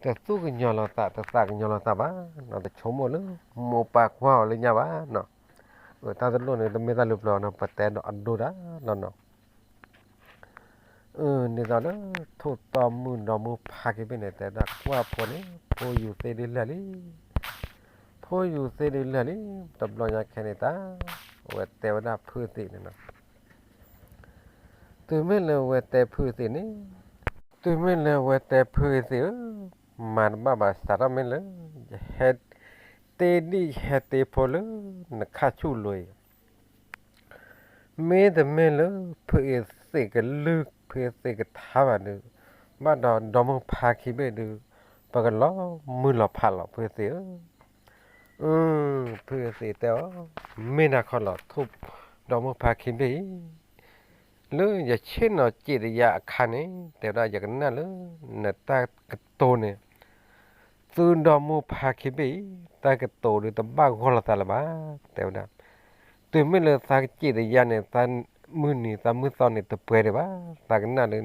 Speaker 1: แต่สู้กันยอนรอตาแต่สั่งยอนรอตาบ้าเนาะแต่ชมหมดเลยโมปากว่าเลยเนี่ยบ้าเนาะตาตะลุเนี่ยไม่ตาลุบเราเนาะปะแต่เนาะอันดูด้าเนาะนี่ตอนนั้นทุกตอมือดอมือพักไปเนี่ยแต่ดักว่าพอเนี่ยพออยู่เสด็จเลยพออยู่เสด็จเลยตับลอยแค่นี้ตาเวทแต่ว่าพื้นที่เนี่ยนะตัวไม่เลยเวทแต่พื้นที่นี่ตัวไม่เลยเวทแต่พื้นที่มันบ้าสารไม่เลยเฮ็ดเตดีเฮ็ดเตพอเลยนักข้าชูเลยไม่แต่ไม่เลยเพื่อสิ่งกันลึกเพื่อสิ่งกันท้าวันนึงบ้านดอมพาขี้ไปดูปากล้อมือหลับผ่าหลับเพื่อเสียเพื่อเสียแต่ว่าไม่น่าขอหลับทุบดอมพาขี้ไปเลยอย่าเช่นเราจิตยาคันนี้แต่เราอยากนั่นเลยเนี่ยตากระโตเนี่ยซื้อดอมพาขี้ไปตากระโตหรือตบ้าคนละตาละบ้าแต่ว่าตัวไม่เลยสักจิตยาเนี่ยตามือนี่ตามือซ้อนเนี่ยตะเปื่อยเลยบ้าตากันนั่นเลย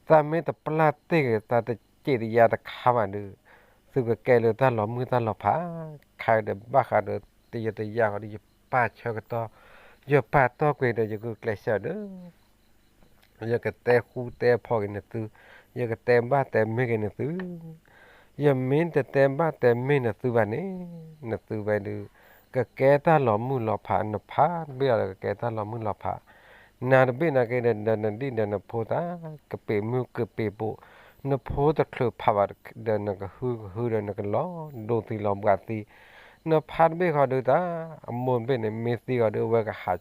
Speaker 1: ตาไม่ตะปลาเตะตาตะจิตยาตะขามันดูซึ่งก็แกเลยตาหลอมือตาหลอผาใครเดบ้าขาเดตียาเขาดิป้าเชื่อก็ต่อเยอะป้าต่อเกยเดจะกูเกลียดเด้อ ya cái te khu te phò cái này từ ya cái tem ba tem mấy cái này từ ya mình te ba tem mấy này từ vậy này từ vậy được cái ta lò mu lò phá bây giờ là cái ta lò mu lò phá nà nó bên là cái đần đi đần phô ta cái bể mu cái bể bộ nó phô ta khờ phá vào đần cái hư đần cái lò đồ thì lò gạt thì nó phát bên họ được ta muốn bên này Messi họ được về cái hạ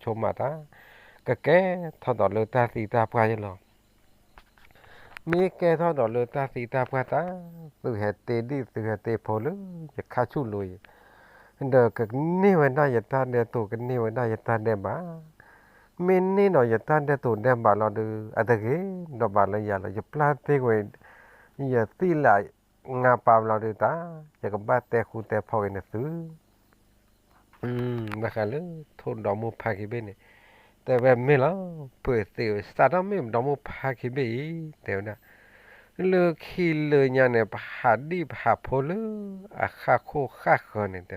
Speaker 1: chôm mà ta cái thằng đó lừa ta thì ta qua cho lo mấy cái thằng đó lừa ta thì ta qua ta từ hệ tê đi từ hệ tê phô lưจะข้าชูลุยเด็กก็นี่วันได้ยันตาเดียตัวกันนี่วันได้ยันตาเดียบ้ามินนี่หน่อยยันตาเดียตัวเดียบ้าเราดูอะไรกันเราบ้าเราอย่าเราจะพลาดที่ว่าอย่าตีไหลงาปามเราดูตาจะกับบ้าแต่คูแต่พอกันนะซื้อมาขันเลยทนดอกมูพากิเบเนี่ยแต่แบบไม่แล้วเปิดเสียวสตาร์ทไม่ดอกมูพากิเบเดี๋ยวนะเลือกขี้เลยเนี่ยพาดีพาพอเลยอาคาโคคาคอนเนี่ยแต่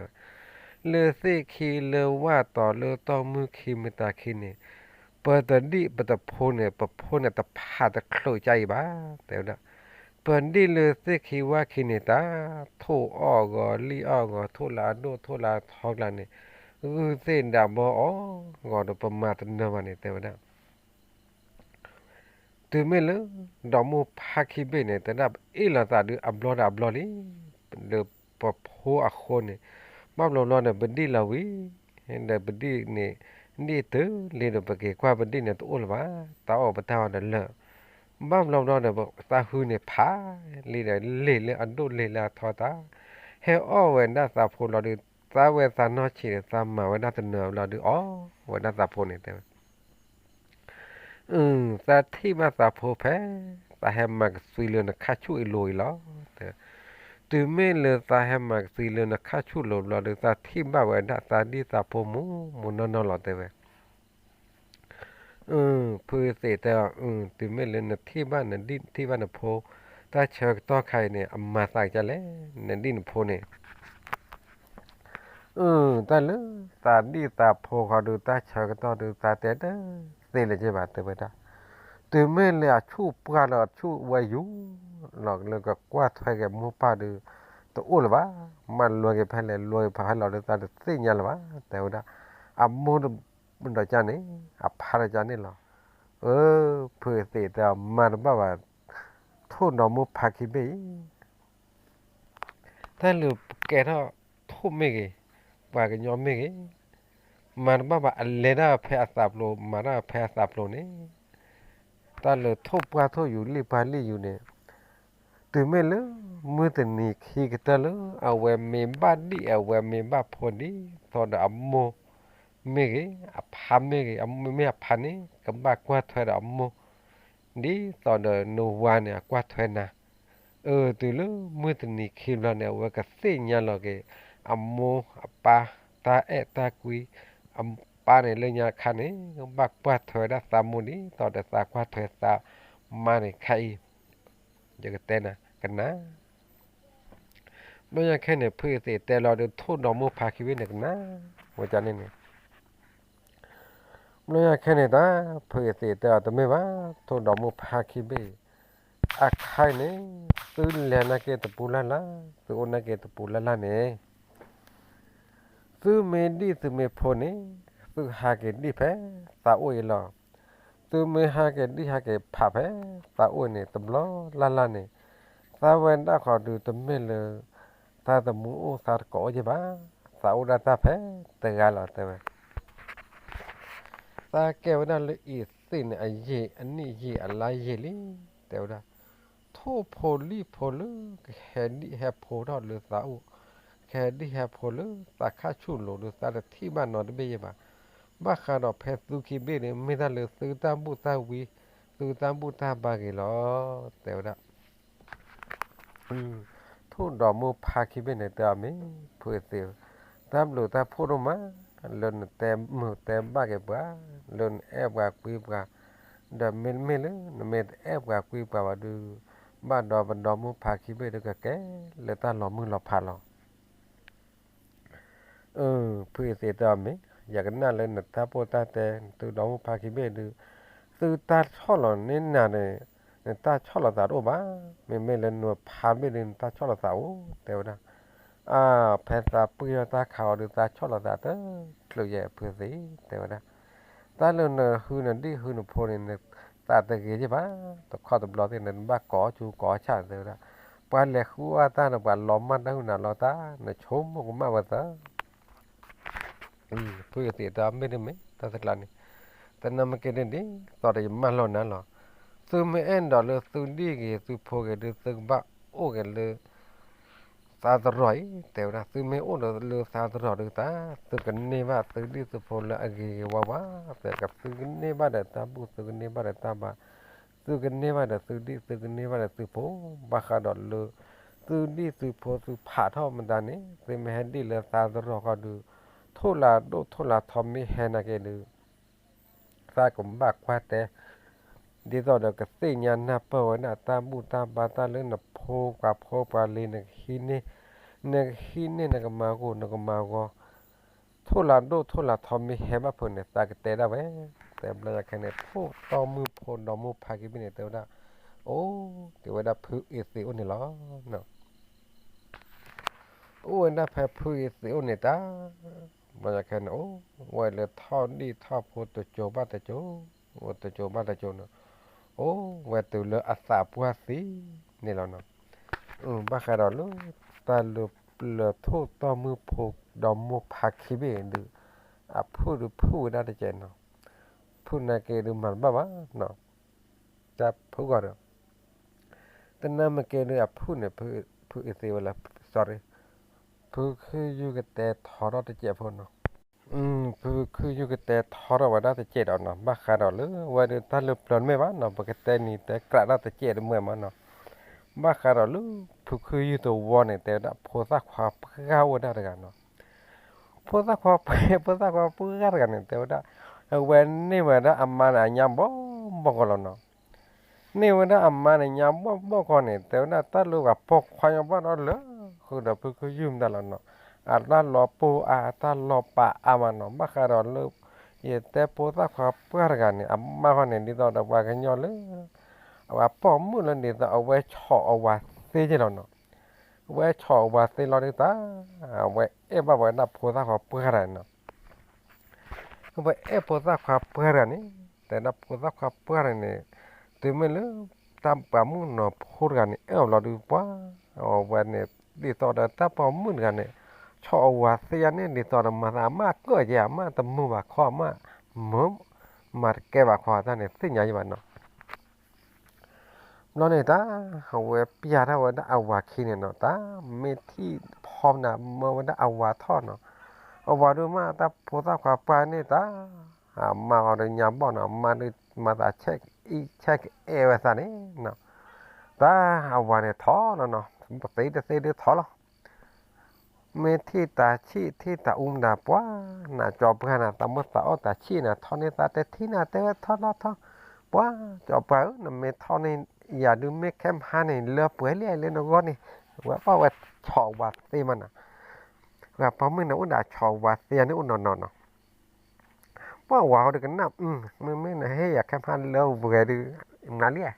Speaker 1: เลือกสิขี้เลือกว่าต่อเลือกต่อมือขี้มือตาขี้เนี่ยเปิดตดีเปิดพอเนี่ยเปิดพอเนี่ยแต่พาแต่คลุยใจบ้าเดี๋ยวนะเปิดดีเลยสิขี้ว่าขี้เนี่ยตาโทออกก็ลีออกก็โทลาโดโทลาทอกลาเนี่ยเส้นดำบ่อ๋อก็เดี๋ยวประมาทนั่นวันนี้แต่ว่าถึงไม่เลยดอกมูพักขี้เบเนี่ยแต่ดับอีหลาตาดูอับลอนี่เดี๋ยวพอหัวคนเนี่ยมาบลอเนี่ยบันดีลาวิเห็นแต่บันดีเนี่ยนี่ตัวเลี้ยงไปเกี่ยวกับบันดีเนี่ยตัวละวะตาออกไปตาวันนั้นเลยบ้านเราเนี่ยบอกตาหูเนี่ยผาเลี้ยงเลี้ยงอันดูเลี้ยงทอตาเฮาอ้อเวนด้าสาพูเราดูตาเวสานอชีเนี่ยตามมาเวนด้าตัวเนื้อเราดูอ๋อเวนด้าสาพูเนี่ยแต่สาที่มาสาพูแพ้สาแฮมมากสุยเลือนข้าช่วยลอยล้อแต่ตื่นไม่เลยสาแฮมมากสุยเลือนข้าช่วยลอยล้อดูสาที่มาเวนด้าสาดีสาพูมูนนอหล่อแต่เวเพื่อเสร็จแต่ตื่นไม่เลยนะที่บ้านนั่นดิที่บ้านน่ะโพถ้าเชิญต่อใครเนี่ยมาใส่จะแล้วนั่นดินโพเนี่ย ตาเลยตาดีตาโพเขาดูตาเชก็ต้องดูตาเตะเด้อเสียเลยใช่ไหมเตะไปได้ตื่นไม่เลยอ่ะชูปลาหลอดชูวายุหลอกเลยก็กวาดไฟแกมูปาดูตัวอ้วนหรือวะมันรวยกับแพนเลยรวยพาให้เราดูตาเสียยันหรือวะแต่ว่าอ่ะมูดมันได้จานนี้อ่ะพาได้จานนี้หรอเพื่อเสียแต่มันบ้าว่าทุ่นเรามูพาคิเบถ้าเหลือแกถ้าทุ่มไม่กี่ว่ากันยอมไม่กี่ มันบ้าบเลน่าแพ้สับโลมาน่าแพ้สับโลนี่ตาเลยทุบกว่าทุอยู่รีบาลีอยู่เนี่ยตื่นไม่เลยมือตื่นนี่ขี้กตาเลยเอาเวมเมบ้านดิเอาเวมเมบ้าพอดีตอนอัมโมเมกี้อับพันเมกี้อัมไม่อับพันนี่กับบ้ากว่าถอยอัมโมดีตอนโนวาเนี่ยกว่าถอยนะตื่นเลยมือตื่นนี่ขี้แล้วเนี่ยเวกับเสียงยันหรอกอัมโมอัปปาตาตากุย ป้าเนี่ยเลยยาคันนี้บักปัดถอยได้สามมูนี้ต่อแต่สากว่าถอยสามาเนี่ยใครจะกระเต้นนะกันนะไม่อยากแค่เนี่ยเพื่อเสียแต่เราเดินทุ่นดอกมูพาชีวิตเนี่ยกันนะว่าจะนี่เนี่ยไม่อยากแค่เนี่ยตาเพื่อเสียแต่เราไม่ว่าทุ่นดอกมูพาชีวิตอาใครเนี่ยตื่นแล้วนะเกตปูลาละตื่นนะเกตปูลาละเนี่ยซื้อเมดีซื้อเมพอนี่ซื้อหาเกตดีแพ้ตาโอ้ยหรอ từ mười hai cái đi hai cái phạp ấy ta ui này tầm lo la này ta quen đã khỏi từ tầm bên là ta tầm mũ ta có gì ba ta ui đã ta phé ta gà là ta ta kêu đã lấy ít xin anh gì anh này gì anh lại gì lý tiểu đã thô phô li phô lư cái hè đi hè phô đó lừa ta ui hè đi hè phô lư ta khá chu lộ được ta là thi bàn nó được bây giờ màบ้าขาดอกแพสุขีเบเนี่ยไม่ได้เลยซื้อตามบูตาวีซื้อตามบูตาบากิลอแต่ว่าทุนดอกมูพาคิเบเนี่ยแต่ไม่เพื่อเสียตามหลุดตาพูดมาเล่นเต็มมือเต็มบ้าเก็บบ้าเล่นแอบกาคุยกาเดิมไม่เลยเมดแอบกาคุยกาว่าดูบ้านดอกบันดอกมูพาคิเบเด็กแก่เลยตาหลอมือหลอพาหลอเพื่อเสียแต่ไม่อยากนั่นเลยนะถ้าพูดตาแต่ตัวดอกมูพาคิเบดู từ ta cho là nên là này ta cho là giả đâu ba mình lần nữa phá bên nên ta cho là giả đều đó phải ta bây ta khảo được ta cho là giả đó rồi vậy phải gì đều đó ta lần hư nên đi hư nó phô nên ta tự cái gì ba ta khó tập lo thì nên ba có chú có trả đều đó ba lẽ khu ta là ba lõm mà đâu nào lo ta nó chôm mà cũng mà vậy ta bây giờ ta mới được mấy ta thật là này ta nằm cái này đi tao đây mà lo nè lo từ mấy anh đó là từ đi cái từ phố cái từ ba ô cái là ta từ rồi theo đó từ mấy ô là ta từ rồi được ta từ cái này ba từ đi từ phố là cái quá quá từ cái từ cái này ba là ta bu từ cái này ba là ta ba từ cái này ba là từ đi từ cái này ba là từ phố ba khá đó là từ đi từ phố từ phá thọ mình ta này từ mấy anh đi là ta từ rồi có được thôi là thầm mấy hè này cái được ta cũng bạc qua té đi rồi được cái gì nhà na bờ na ta bu ta ba ta lên là phô qua lên là khi nè là cái mà go thôi là thầm mi hè mà phun này ta cái té đó vậy té là cái này phô đo mưa phá cái bên này té đó ô cái vậy đó phứ ít xíu này lo nè ô anh đã phải phứ ít xíu này ta mà cái này ô vậy là đi phô từ chỗ ba từ chỗ ba từ chỗ nữa ô vậy từ lỡ asa bua xí này là nó ba cái đó luôn ta lỡ thô to mưa phô đo mưa phá khí bên được phô đã được chơi nó phô này cái được mà ba nó ta phô gọi được tên nam mà cái được phô này phô ít xíu là sorry phô khiอยู่กับแต่ทอร์ได้เจ็บพอเนาะคืออยู่กับแต่ทอร์ว่าได้เจ็บเอาเนาะบ้าขาดหรือว่าเดี๋ยวถ้าเลือบหลอนไม่ว่าเนาะปกตินี่แต่กระได้เจ็บเมื่อมันเนาะบ้าขาดหรือคืออยู่ตัววอนเนี่ยแต่ได้โพสต์ความก้าวได้กันเนาะโพสต์ความโพสต์ความเพื่อกันเนี่ยแต่ว่าเว้นนี่ว่าได้อามาเนี่ยยามบ่กันแล้วเนาะนี่ว่าได้อามาเนี่ยยามบ่กันเนี่ยแต่ว่าถ้าเลือกพกความบ้านเอาเลยคือเดี๋ยวคือยืมได้แล้วเนาะตาลอปูตาลอปะมันเนาะบ้าขาดหรือแต่โพสต์ความเพื่อกันเนี่ยมาคนเนี่ยดีต่อได้ว่ากันย้อนเลยว่าป้อมมือแล้วเนี่ยเอาไว้ช่อเอาไว้เสียแล้วเนาะไว้ช่อเอาไว้เสียแล้วเนี่ยตาไว้บ้าไว้นับโพสต์ความเพื่อกันเนาะไว้โพสต์ความเพื่อกันนี่แต่นับโพสต์ความเพื่อกันเนี่ยตัวมันเลยตามป้อมมือเนาะพูดกันเนี่ยเราดูว่าเอาไว้เนี่ยดีต่อได้ตาป้อมมือกันเนี่ยช่อเอาไว้เสียเนี่ยดีต่อได้มาสามารถก็จะมาแต่มือว่าข้อมามือมาแก้ว่าข้อท่านเนี่ยสิ่งใหญ่บ้านเนาะnó này ta hầu bây giờ ta đã ao vào khi này nó ta mê thi hôm nào mơ đã ao vào thọ nó ao vào đôi mà ta phô ta qua pa này ta mà ở đây nhà bọn nó mà ta check e về sao này nó ta ao vào này thọ nó một tí được thọ lo mê thi ta đã quá là cho bữa nào ta mất ta ta chi là thọ này ta thi là thọ lo thọ quá cho bữa là mê thọ nàyอย่าดูไม่แคมหาเนี่ยเลือเปื่อยเลี้ยเลยนะก้อนนี่ว่าเพราะว่าชอวัดเตมันอ่ะว่าพอมึงน่ะอุ่นด่าชอวัดเตียนี่อุ่นนอนเนาะว่าว้าวเด็กกันนับไม่น่ะเฮ้ยอยากแคมหาเลือเปื่อยดูนั่นเลี้ย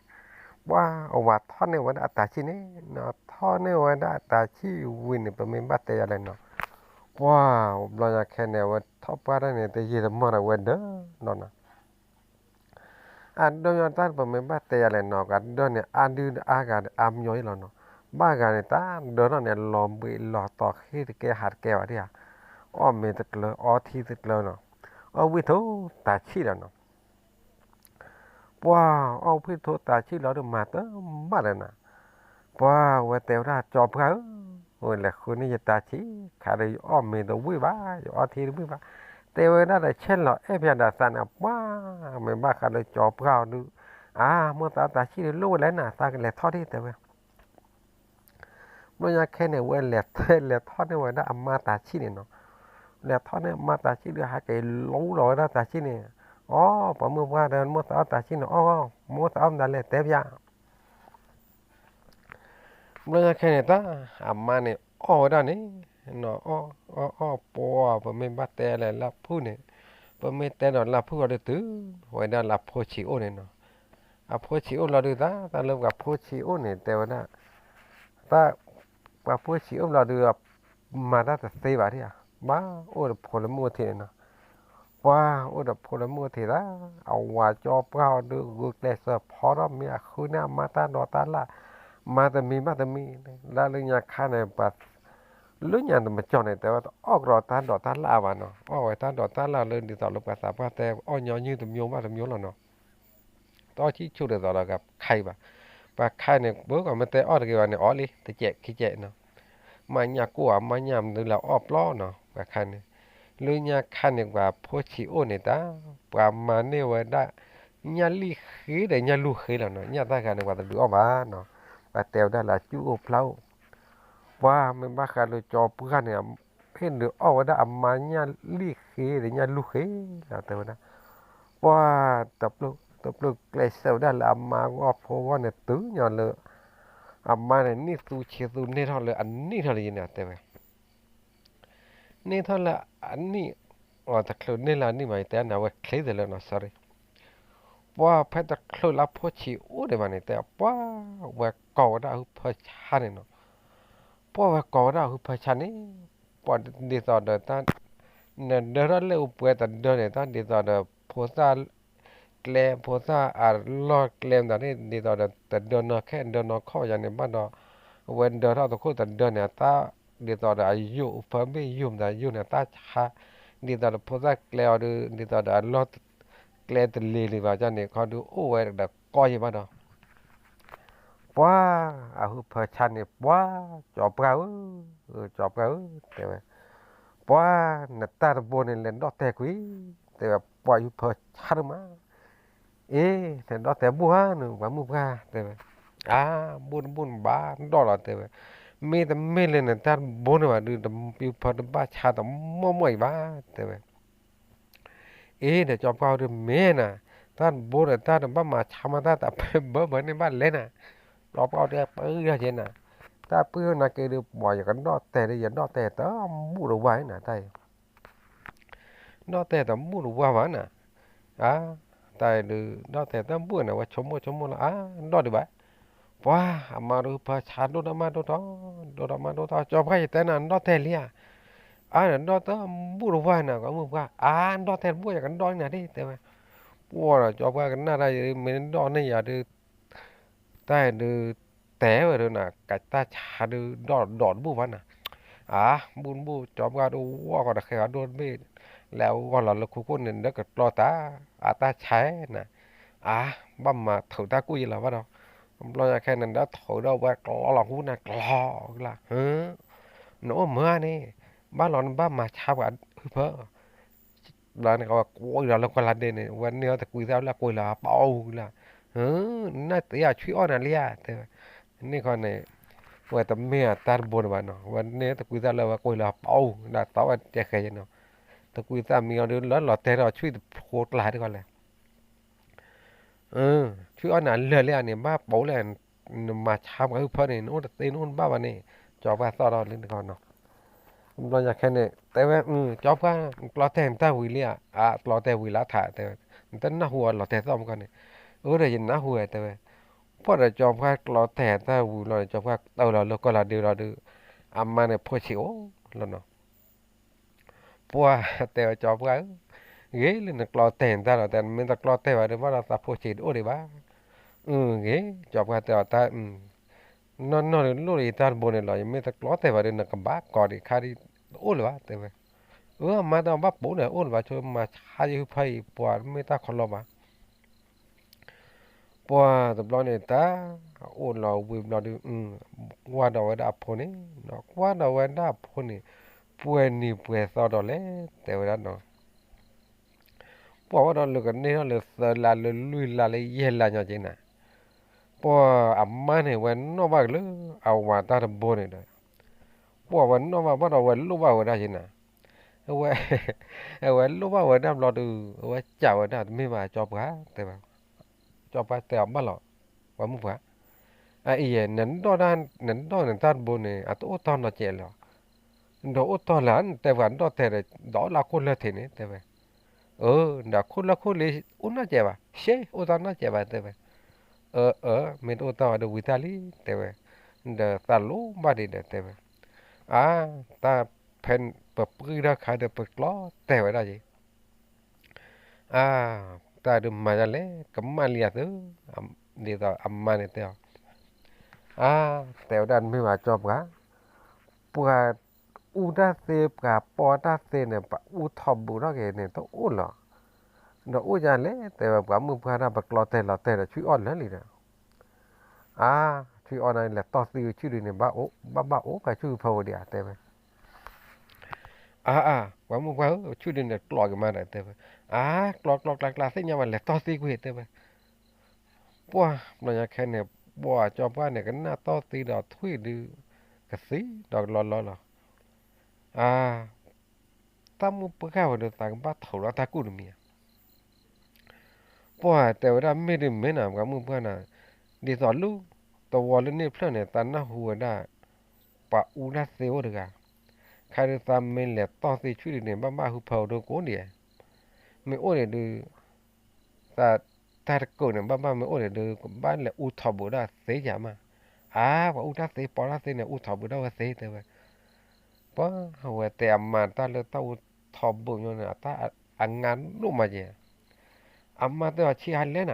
Speaker 1: ว่าเอาวัดท่อนเนี่ยวันอัตตาชีนี่เนาะท่อนเนี่ยวันอัตตาชีวินเนี่ยเป็นไม่บัตเตอะไรเนาะว้าวเราอยากแค่เนี่ยว่าท็อปป้าได้เนี่ยแต่ยี่ห้อมันวันเด้อนอนนะอันเดียวกันผมไม่บ้าแต่อะไรเนาะกันเดี๋ยวเนี่ยอันดูอาการอัมย่อยแล้วเนาะบ้ากันเนี่ยตาเดี๋ยวเนี่ยลอมไปหลอต่อให้แกหัดแกว่าที่อ่ะอ้อมเมตึกเลยอ้อที่ตึกเลยเนาะเอาวิธีตาชี้แล้วเนาะว้าเอาวิธีตาชี้แล้วเดี๋ยวมาเตอบ้าเลยนะว้าว่าแต่ว่าจอบเขาโอ้ยแหละคนนี้จะตาชี้ขาดอ้อมเมตัววิ่งบ้าอ้อที่วิ่งบ้าแต่ว่านั่นแหละเช่นเราเพียงแต่สั่นอ่ะว้าไม่บ้ากันเลยจอบเขาดูเมื่อตาชี้รู้แล้วนะตากันแหละทอดที่แต่ว่าเมื่อแค่เนี่ยเว้ยแหละทอดเนี่ยเว้ยนะอามาตาชี้เนี่ยเนาะแหละทอดเนี่ยมาตาชี้เดือหาไก่รู้เลยนะตาชี้เนี่ยผมเมื่อว่าเดินเมื่อตาชี้เนี่ยเมื่อตาดันเลยเต็มยาเมื่อแค่เนี่ยตาอามาเนี่ยด้านนี้เนาะปัวผมไม่บ้าแต่อะไรละพูดเนี่ย bữa mấy tên nó là phô ở đây tứ hồi đó là phô chỉ ô này nó à phô chỉ ô là được ta lâu gặp phô chỉ ô này tao đó ta và phô chỉ ô là được mà ta xây vào đi à ba ô là phô là mua tiền nó wow ô là phô là mua tiền đó ao hòa cho bao được gục để sợ phó đó mi à khu nào mà ta đó ta là mà ta mi là lên nhà khá này bát lúc nhà tụi mình chọn nàyแต่ว่าออกรอตาดอตาลาวะเนาะออกไว้ตาดอตาลาเลยดีต่อลูกภาษาว่าแต่อ้อยยืนตุ่มโยมว่าตุ่มโยมแล้วเนาะตอนที่ชุดเดียวต่อแล้วกับใครบ่ปะใครเนี่ยเบิกว่ามันแต่อ้อตะกี้ว่าเนี่ยอ้อลิแต่แจกขี้แจกเนาะมาหยากัวมาหยามนึงแล้วอ้อปล้อเนาะปะใครเนี่ยหรือหยาคันเนี่ยว่าโพชิโอเนี่ยตาปะมาเนี่ยว่าได้หยาลิขี้ได้หยาลูขี้แล้วเนาะหยาตากันเนี่ยว่าจะดูออกมาเนาะปะเตียวได้ละจู้เปล่าว่ามันบ้ากันเลยจอเพื่อนเนี่ยเห็นหรือออกว่าได้อามาหยาลิขี้ได้หยาลูขี้แล้วแต่ว่าว่าtập lúc lại sau đó là amma ngọc phố văn này tứ nhỏ lợ amma này nít tu chia tu nít thôi là anh nít thôi là gì nè thế vậy nít thôi là anh nít thật sự nít là nít mà thế nào vậy thấy rồi là nó sorryว่าเพชรคลุลับพอชิวเดี๋ยวมันเนี่ยแต่ว่าก่อได้คือพอชันเนี่ยเนาะว่าก่อได้คือพอชันนี่ว่าดีต่อเดินตั้งเนี่ยเดินเร็วเพื่อแต่เดินเนี่ยตั้งดีต่อเดินโพสต์ claim พอซาลอด claim ตอนนี้ดีต่อแต่เดินแค่เดินเข้าอย่างในบ้านเราเว้นเดินเราต้องคุยแต่เดินเนี่ยตาดีต่ออายุเพิ่มไม่ยุ่งแต่อายุเนี่ยตาช้าดีต่อพอซา claim ดูดีต่อลอด claim ตัวเลี้ยว่าจันเนี่ยเขาดูโอ้ยแต่ก้อยบ้านเราว้าอาหุพชันเนี่ยว้าจอบเขาจอบเขาแต่ว่าว้าเนี่ยตาตัวบนเนี่ยเล่นดอกแต่กุยแต่ว่าปล่อยหุพชันมาเอ๊ะแต่ดอกแต่บัวหนึ่งว่ามุกาแต่ว่าบุญบ้าดอกละแต่ว่ามีแต่ไม่เล่นแต่ตาบนว่าดูแต่ปิวพอดบ้าชาแต่มั่วบ้าแต่ว่าเอ๊ะเดี๋ยวจอบเขาดูเมน่ะตาบนตาบ้ามาชามาตาแต่เบอร์เหมือนในบ้านเล่นน่ะจอบเขาเดี๋ยวปื้อเช่นน่ะตาปื้อน่ะเกิดบ่อยกันดอกแต่ได้ยันดอกแต่ต่อมูดไว้น่ะไทยดอกแต่ต่อมูดไว้น่ะอ่า tại được đó thì tao buồn là chấm mua là đó được vậy wow mà được phải chán đó mà đó cho cái tên là đó thế lia là đó tao buồn vai nào có mua qua đó thế buồn cái đó này đi thế mà wow là cho cái này đây mình đó này giờ được tại được té rồi nè cái ta chả được đó buồn vai nè buồn cho cái đó wow còn là cái đó bên แล้วก็เราคุยกันเนี่ยก็รอตาตาใช้นะบ้ามาถือตากุยแล้ววะเนาะเราจะแค่นั้นแล้วถือเราว่ากลอหลอกหูนะกลอละหนูเมื่อนี่บ้านเราบ้ามาชาวกันเพ้อเราเนี่ยก็ว่ากุยเราก็ละเด่นวันนี้แต่กุยแล้วกุยละเป่าละน่าตีช่วยอ่อนอะไรแต่นี่คนเนี่ยว่าแต่เมียตาบนวันเนาะวันนี้แต่กุยแล้วว่ากุยละเป่าละต่อวันจะแค่ยังเนาะ ตะกุยตามีเอาเดินแล้วหลอดแต่เราช่วยโคตรหลายด้วยกันเลยช่วยเอาหนาเลือดเลยเนี่ยบ้าเป๋าเลยมาชามกับเพื่อนเนี่ยโน้ตตีนู้นบ้าวันนี้จอบว่าต่อเราเล่นก่อนเนาะเราอยากแค่นี้แต่ว่าจอบว่าเราแต่งตาหุยเลยเราแต่หุยละถ่ายแต่แต่หน้าหัวเราแต่ซ้อมกันเนี่ยเดี๋ยวยินหน้าหัวแต่ว่าพอเราจอบว่าเราแต่งตาหุยเราจอบว่าเราก็เราเดียวเราดูมาเนี่ยพอชิโอแล้วเนาะปัวแต่จอบว่าเงี้ยเลยนักเราแต่งตาเราแต่ไม่นักเราแต่ว่าเดี๋ยวว่าเราตาโพชิโอเดี๋ยวว่าเงี้ยจอบว่าแต่ตานอนลูกอีตาบนเนี่ยเรายังไม่นักเราแต่ว่าเดี๋ยวนักบ้าก่อนอีกคดีโอ้เลยว่าแต่ว่ามาตอนบ้าปุ๊เนี่ยโอ้เลยว่าช่วยมาหาอยู่ไพ่ปัวไม่ตาคนเรามาปัวตบเราเนี่ยตาโอ้เราวิบเราดูว่าเราได้พอนี่เนาะว่าเราได้พอนี่ป่วยนี่ป่วยสอดเลยแต่ว่าเนาะ พอว่าเราเลือกนี่เราเลือกลาเลือกลุยลาเลยเย็นลาอย่างจริงนะพออามาเนี่ยวันนอกบ้านเลยเอามาตาดำบนเลยพอวันนอกบ้านเราวันลูกบ้านได้จริงนะเอาไว้เอาไว้ลูกบ้านวันนั้นเราดูเอาไว้เจ้าวันนั้นไม่มาจอบกะแต่ว่าจอบกะแต่อามาหรอว่ามึงว่าอีนั่นตอนนั้นนั่นตอนนั้นตาบนเนี่ยตัวตอนเราเจอแล้วดอกตอนหลังแต่วันดอกแต่ดอกเราคนละทีนี่แต่ว่า đã khôn lấy uốn nó chè bà xe ô tô nó chè bà thế vậy mình ô tô được Italy thế vậy để ta lú ba đi thế vậy ta pen bậc ra khai được bậc ló thế vậy là gì ta được mà ra lấy cắm mà liệt thứ đi tao mà này tao tao đàn mới mà cho cả bữa u đã xe cả po đã xe này bà u thầm bù đó cái này tao u lọ nó u ra lấy tao bà mua qua ra bậc lọ tè là chui on nữa liền chui on này là to siêu chui đi này ba ố phải chui phô đi tao bà mua qua chui đi này lọ cái mà này tao lọ là thế nhưng mà là to siêu quỷ tao bữa nó nhà khen này bữa cho ba này cái na to siêu đó thui đi cái xí đó lọ ta mua bữa cao được ta cũng bắt thầu đó ta cũng được miệng bữa tao đã mấy đêm mấy nào cả mua bữa nào đi dọn lu tàu vò lên nếp này ta na hùa đã bà u đã xéo được khai được ta mình là to thì chui được ba hụp phầu đâu cố nè mình ôn để được ta ta cổ này ba mình ôn để được bán là u thọ bữa đã xé giả mà và u đã xé bỏ đã xé này u thọ bữa đâu xé thế vậy bữa hùa tèm mà ta lên tao thọ bữa như này ta ăn ngắn lúc mà gì mà tôi chỉ ăn lên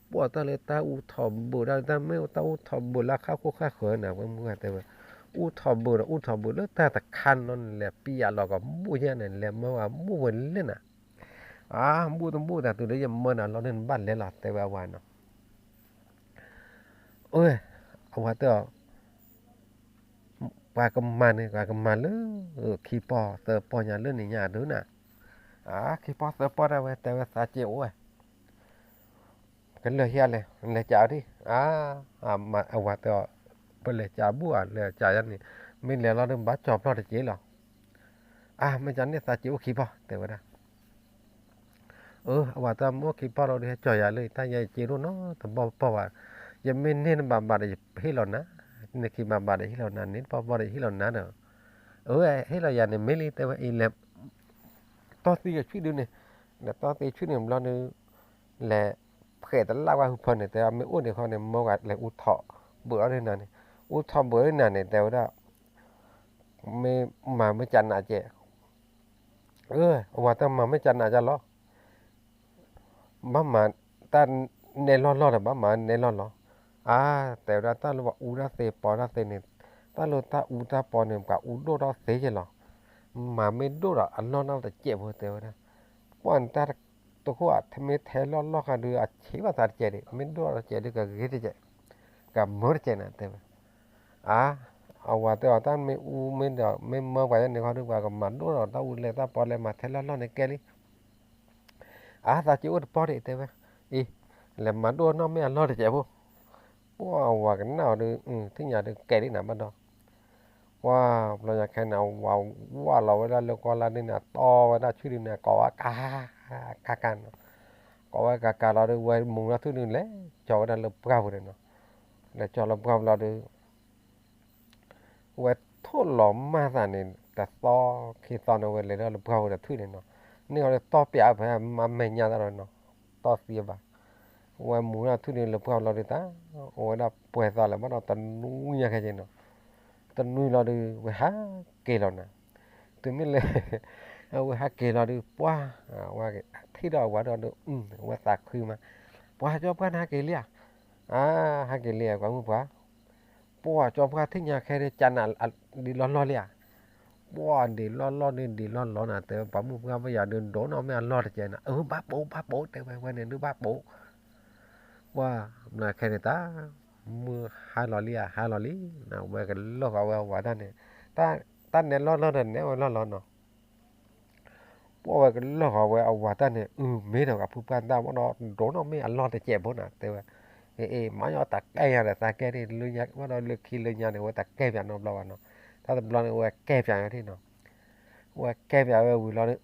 Speaker 1: bữa ta lên ta u thọ bữa đã ta mấy ta u thọ bữa là khá khởi nào với mua thế vậy u thọ bữa đó ta ta khăn nó là bia lò có mua như này là mà mua vẫn lên mua ta từ đấy giờ mơ nào nó nên bán lên là thế vậy vậy nó ơi ông hỏi tôi qua cầm màn nữa khi bỏ tờ bỏ nhà lớn này nhà đứa nè khi bỏ tờ bỏ ra vậy thế vậy sao chịu ơi cái lời hiền này lời chào đi mà ông hỏi tôi bên lời chào bữa lời chào này mình lời nó đừng bắt chọp nó để chế rồi mình chẳng biết sao chịu khi bỏ thế vậy đó ông hỏi tôi mua khi bỏ rồi đi cho nhà lời ta nhà chế luôn nó tầm bỏ vào giờ mình nên bà để hết rồi nè nên khi bà để hết rồi nè nên bỏ để hết rồi nè nữa hết rồi giờ này mấy ly thế vậy là to tí cái chuyện này là to tí chuyện này lo nữa là khể tận lao qua phần nàyแต่ไม่อ้วนเดี๋ยวเขาเนี่ยมองอะไรอุทอเบื่อเลยนะเนี่ยอุทอเบื่อเลยนะเนี่ยแต่ว่าไม่มาไม่จันอาจจะว่าแต่มาไม่จันอาจจะล้อบ้ามาตาเนลอนล้อหรือบ้ามาเนลอนล้อแต่ว่าตาเราว่าอูราเซปอราเซเนี่ยตาเราตาอูตาปอเนี่ยกับอูโดราเซใช่หรอมาไม่โดราอันล้อน่าจะเจ็บหัวแต่ว่าป้อนตาตัวเขาทำไมแทนล้อกันดูอาชีพตาเจ็บไม่โดราเจ็บก็เกิดเจ็บกับมอร์เจนะแต่ว่าเอาว่าแต่ว่าตาไม่อูไม่เดาไม่เมื่อวานเนี่ยเขาดูว่ากับมันโดราตาอูเลยตาปอเลยมาแทนล้อในแกลี่ตาจิ๋วปอดแต่ว่าแล้วมาโดนน้องไม่อันล้อเจ็บปุ๊ว่ากันnào được thứ nhà được kể đi nào bắt đầuเราอยากแค่nàoว่าเราเวลาเราก็ลานี่นะต่อเวลาชื่อนี่นะก็ว่ากากันก็ว่ากาเราดูไว้มุงเราทุกนึงเลยจอเราเริ่มก้าวเลยเนาะแล้วจอเราก้าวเราดูไว้ทุ่นหลอมมาสันนี่แต่ต่อคือตอนเอาไว้เลยเราเริ่มก้าวเราทุกนึงเนาะนี่เราต่อเปียกไปมาไม่ยากแล้วเนาะต่อเสียบ่ไว้มุงเราทุกนึงเริ่มก้าวเราดูตาโอ้ยเราปวดตาแล้วมันเราตอนนู้นยังไงเนาะตอนนู้นเราดูไว้เกล้านะตัวนี้เลยเอาไว้เกล้าดูว่าที่เราว่าเราดูว่าสักคือมาชอบกันเกลี่ยเกลี่ยกว่ามึงชอบกันที่อยากแค่จันดีร้อนเลยดีร้อนนี่ดีร้อนนะแต่ปั๊มมึงไม่อยากเดินโดนเอาไม่อันร้อนใจนะบ้าโป๊แต่วันนี้ดูบ้าโป๊ว่าน่าแค่นี้ตามือห้าลอลี่นะเมื่อกันโลกเอาว่าด้านเนี่ยตาเนี่ยร้อนเนี่ยร้อนเนาะพวกกันโลกเอาว่าด้านเนี่ยไม่ได้กับผู้การตาว่าเนาะโดนเอาไม่อันร้อนแต่เจ็บพ้นนะแต่ว่ามาเอาตะแก่อะไรตะแก่ที่ลุยยักว่าเราเลือกขี้ลุยยักเนี่ยว่าตะแก่แบบน้องเราเนาะถ้าตะบลอนว่าแก่แบบที่เนาะว่าแก่แบบว่าเราเนี่ย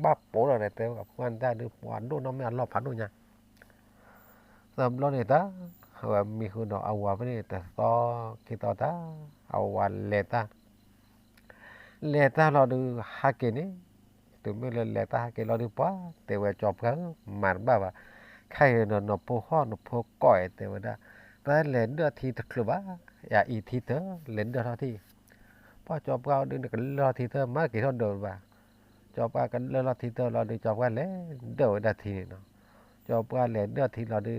Speaker 1: บ้าโป๊อะไรแต่ว่ากับผู้การตาดูปวดโดนเอาไม่อันร้อนพันด้วยเนี่ยตะบลอนเนี่ยตาว่ามีคนเอาว่าไม่ได้แต่ต่อคิดต่อตาเอาว่าเลต้าเราดูฮักเกนี่ từ mới lên lẹ ta cái lo đi quá từ về chọc cái mà bà bà khai nó phô ho nó phô còi từ về đó ta lên đưa thì thật là bá ya ý thì thế lên đưa thìพอจอบก็ดึงกันรอทีเธอมากี่ท่อนเดินว่าจอบก็กันรอทีเธอรอดูจอบก็เลยเดินนาทีเนาะจอบก็เลยเดินทีรอดู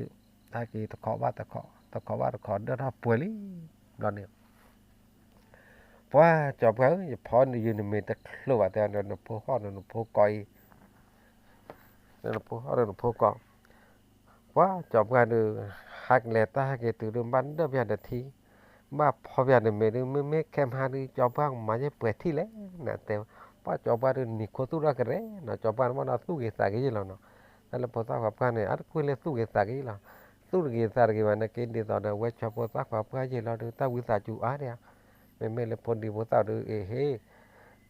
Speaker 1: ถ้ากี่ตะขอว่าตะขอตะขอว่าตะขอเดินทับป่วยลิรอเนี่ยเพราะว่าจอบก็พอในยืนมีตะคลุว่าแต่เดินพูข้อเดินพูกอยเดินพูข้อเดินพูกอยว่าจอบก็ดูหักเลยตากี่ตื่นบ้านเดินไปนาทีมาพอแบบนี้ไม่แค่มาดูจอบบ้างมาจะเปิดที่แล้วนะแต่พอจอบบ้านนี่โคตรรักเลยนะจอบบ้านมันสู้กี่สักกี่แล้วเนาะแล้วพอสักแบบกันเนี่ยอัดคุยเลยสู้กี่สักกี่แล้วสู้กี่สักกี่วันนั้นกินดีตอนนั้นเวชพอสักแบบกันยี่เราดูตาวิสาจูอาเนี่ยไม่เลยพอดีพอสักดูเฮ้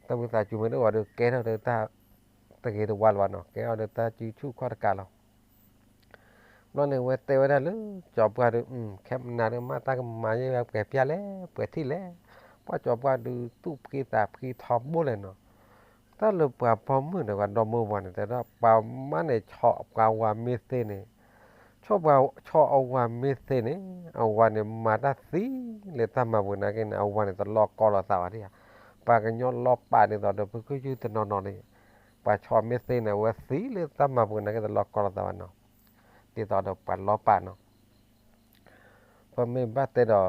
Speaker 1: ตาวิสาจูไม่ได้ว่าดูแกเราดูตากี่ตัววันเนาะแกเอาดูตาจูชูข้อตะการเรานั่นเองเวทเวทเลยจอบกันดูแค่นานมาตาก็มาเยอะแบบแก่แล้วเปิดที่แล้วพอจอบกันดูตู้กี่ตากี่ทอมโบเลยเนาะถ้าเราปราบพร้อมมือเดียวกันดอมมือวันแต่ถ้าปราบมันเนี่ยชอบกาวามิเตเนี่ยชอบเอาวามิเตเนี่ยเอาวันเนี่ยมาได้สิเลยทำมาบุญนะกันเอาวันเนี่ยตลอดกอล์ฟสาวที่ปากันย้อนรอบป่าเนี่ยตอนเด็กเพิ่งก็ยืดแต่นอนนี่ปาชอบมิเตเนี่ยว่าสิเลยทำมาบุญนะกันตลอดกอล์ฟสาวเนาะที่ตอนเด็กปัดล้อป่าเนาะพอไม่บ้าแต่ดอ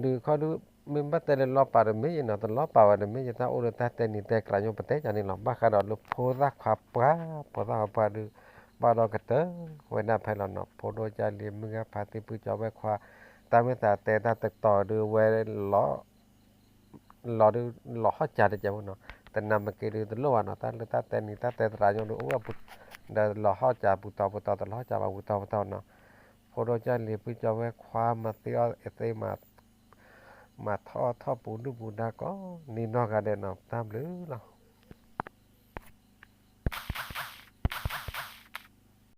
Speaker 1: ดูเขาดูmình bắt tay lên lo pa rồi mấy nó tao lo pa rồi mấy ta ô ta tên ni tên cái nhau bát cho nên là bắt cái đó lúc phô ra khóa được ba đó cái tớ vậy nào phải là nó phô đôi cha liền mình phải tìm bữa cho về khóa ta mới ta tên ta tự tỏ được về lo hết trả được cho nó tên nằm cái được lo nó ta tên ni ta tên ra nhau được uống bút để lo hết trả bút tao lo trả bút tao nó phô đôi cha liền bữa cho về khóa mà tiêu cái màท่อปูนดูปูนาก็นี่นอกกันเด่นออกตามหรือเรา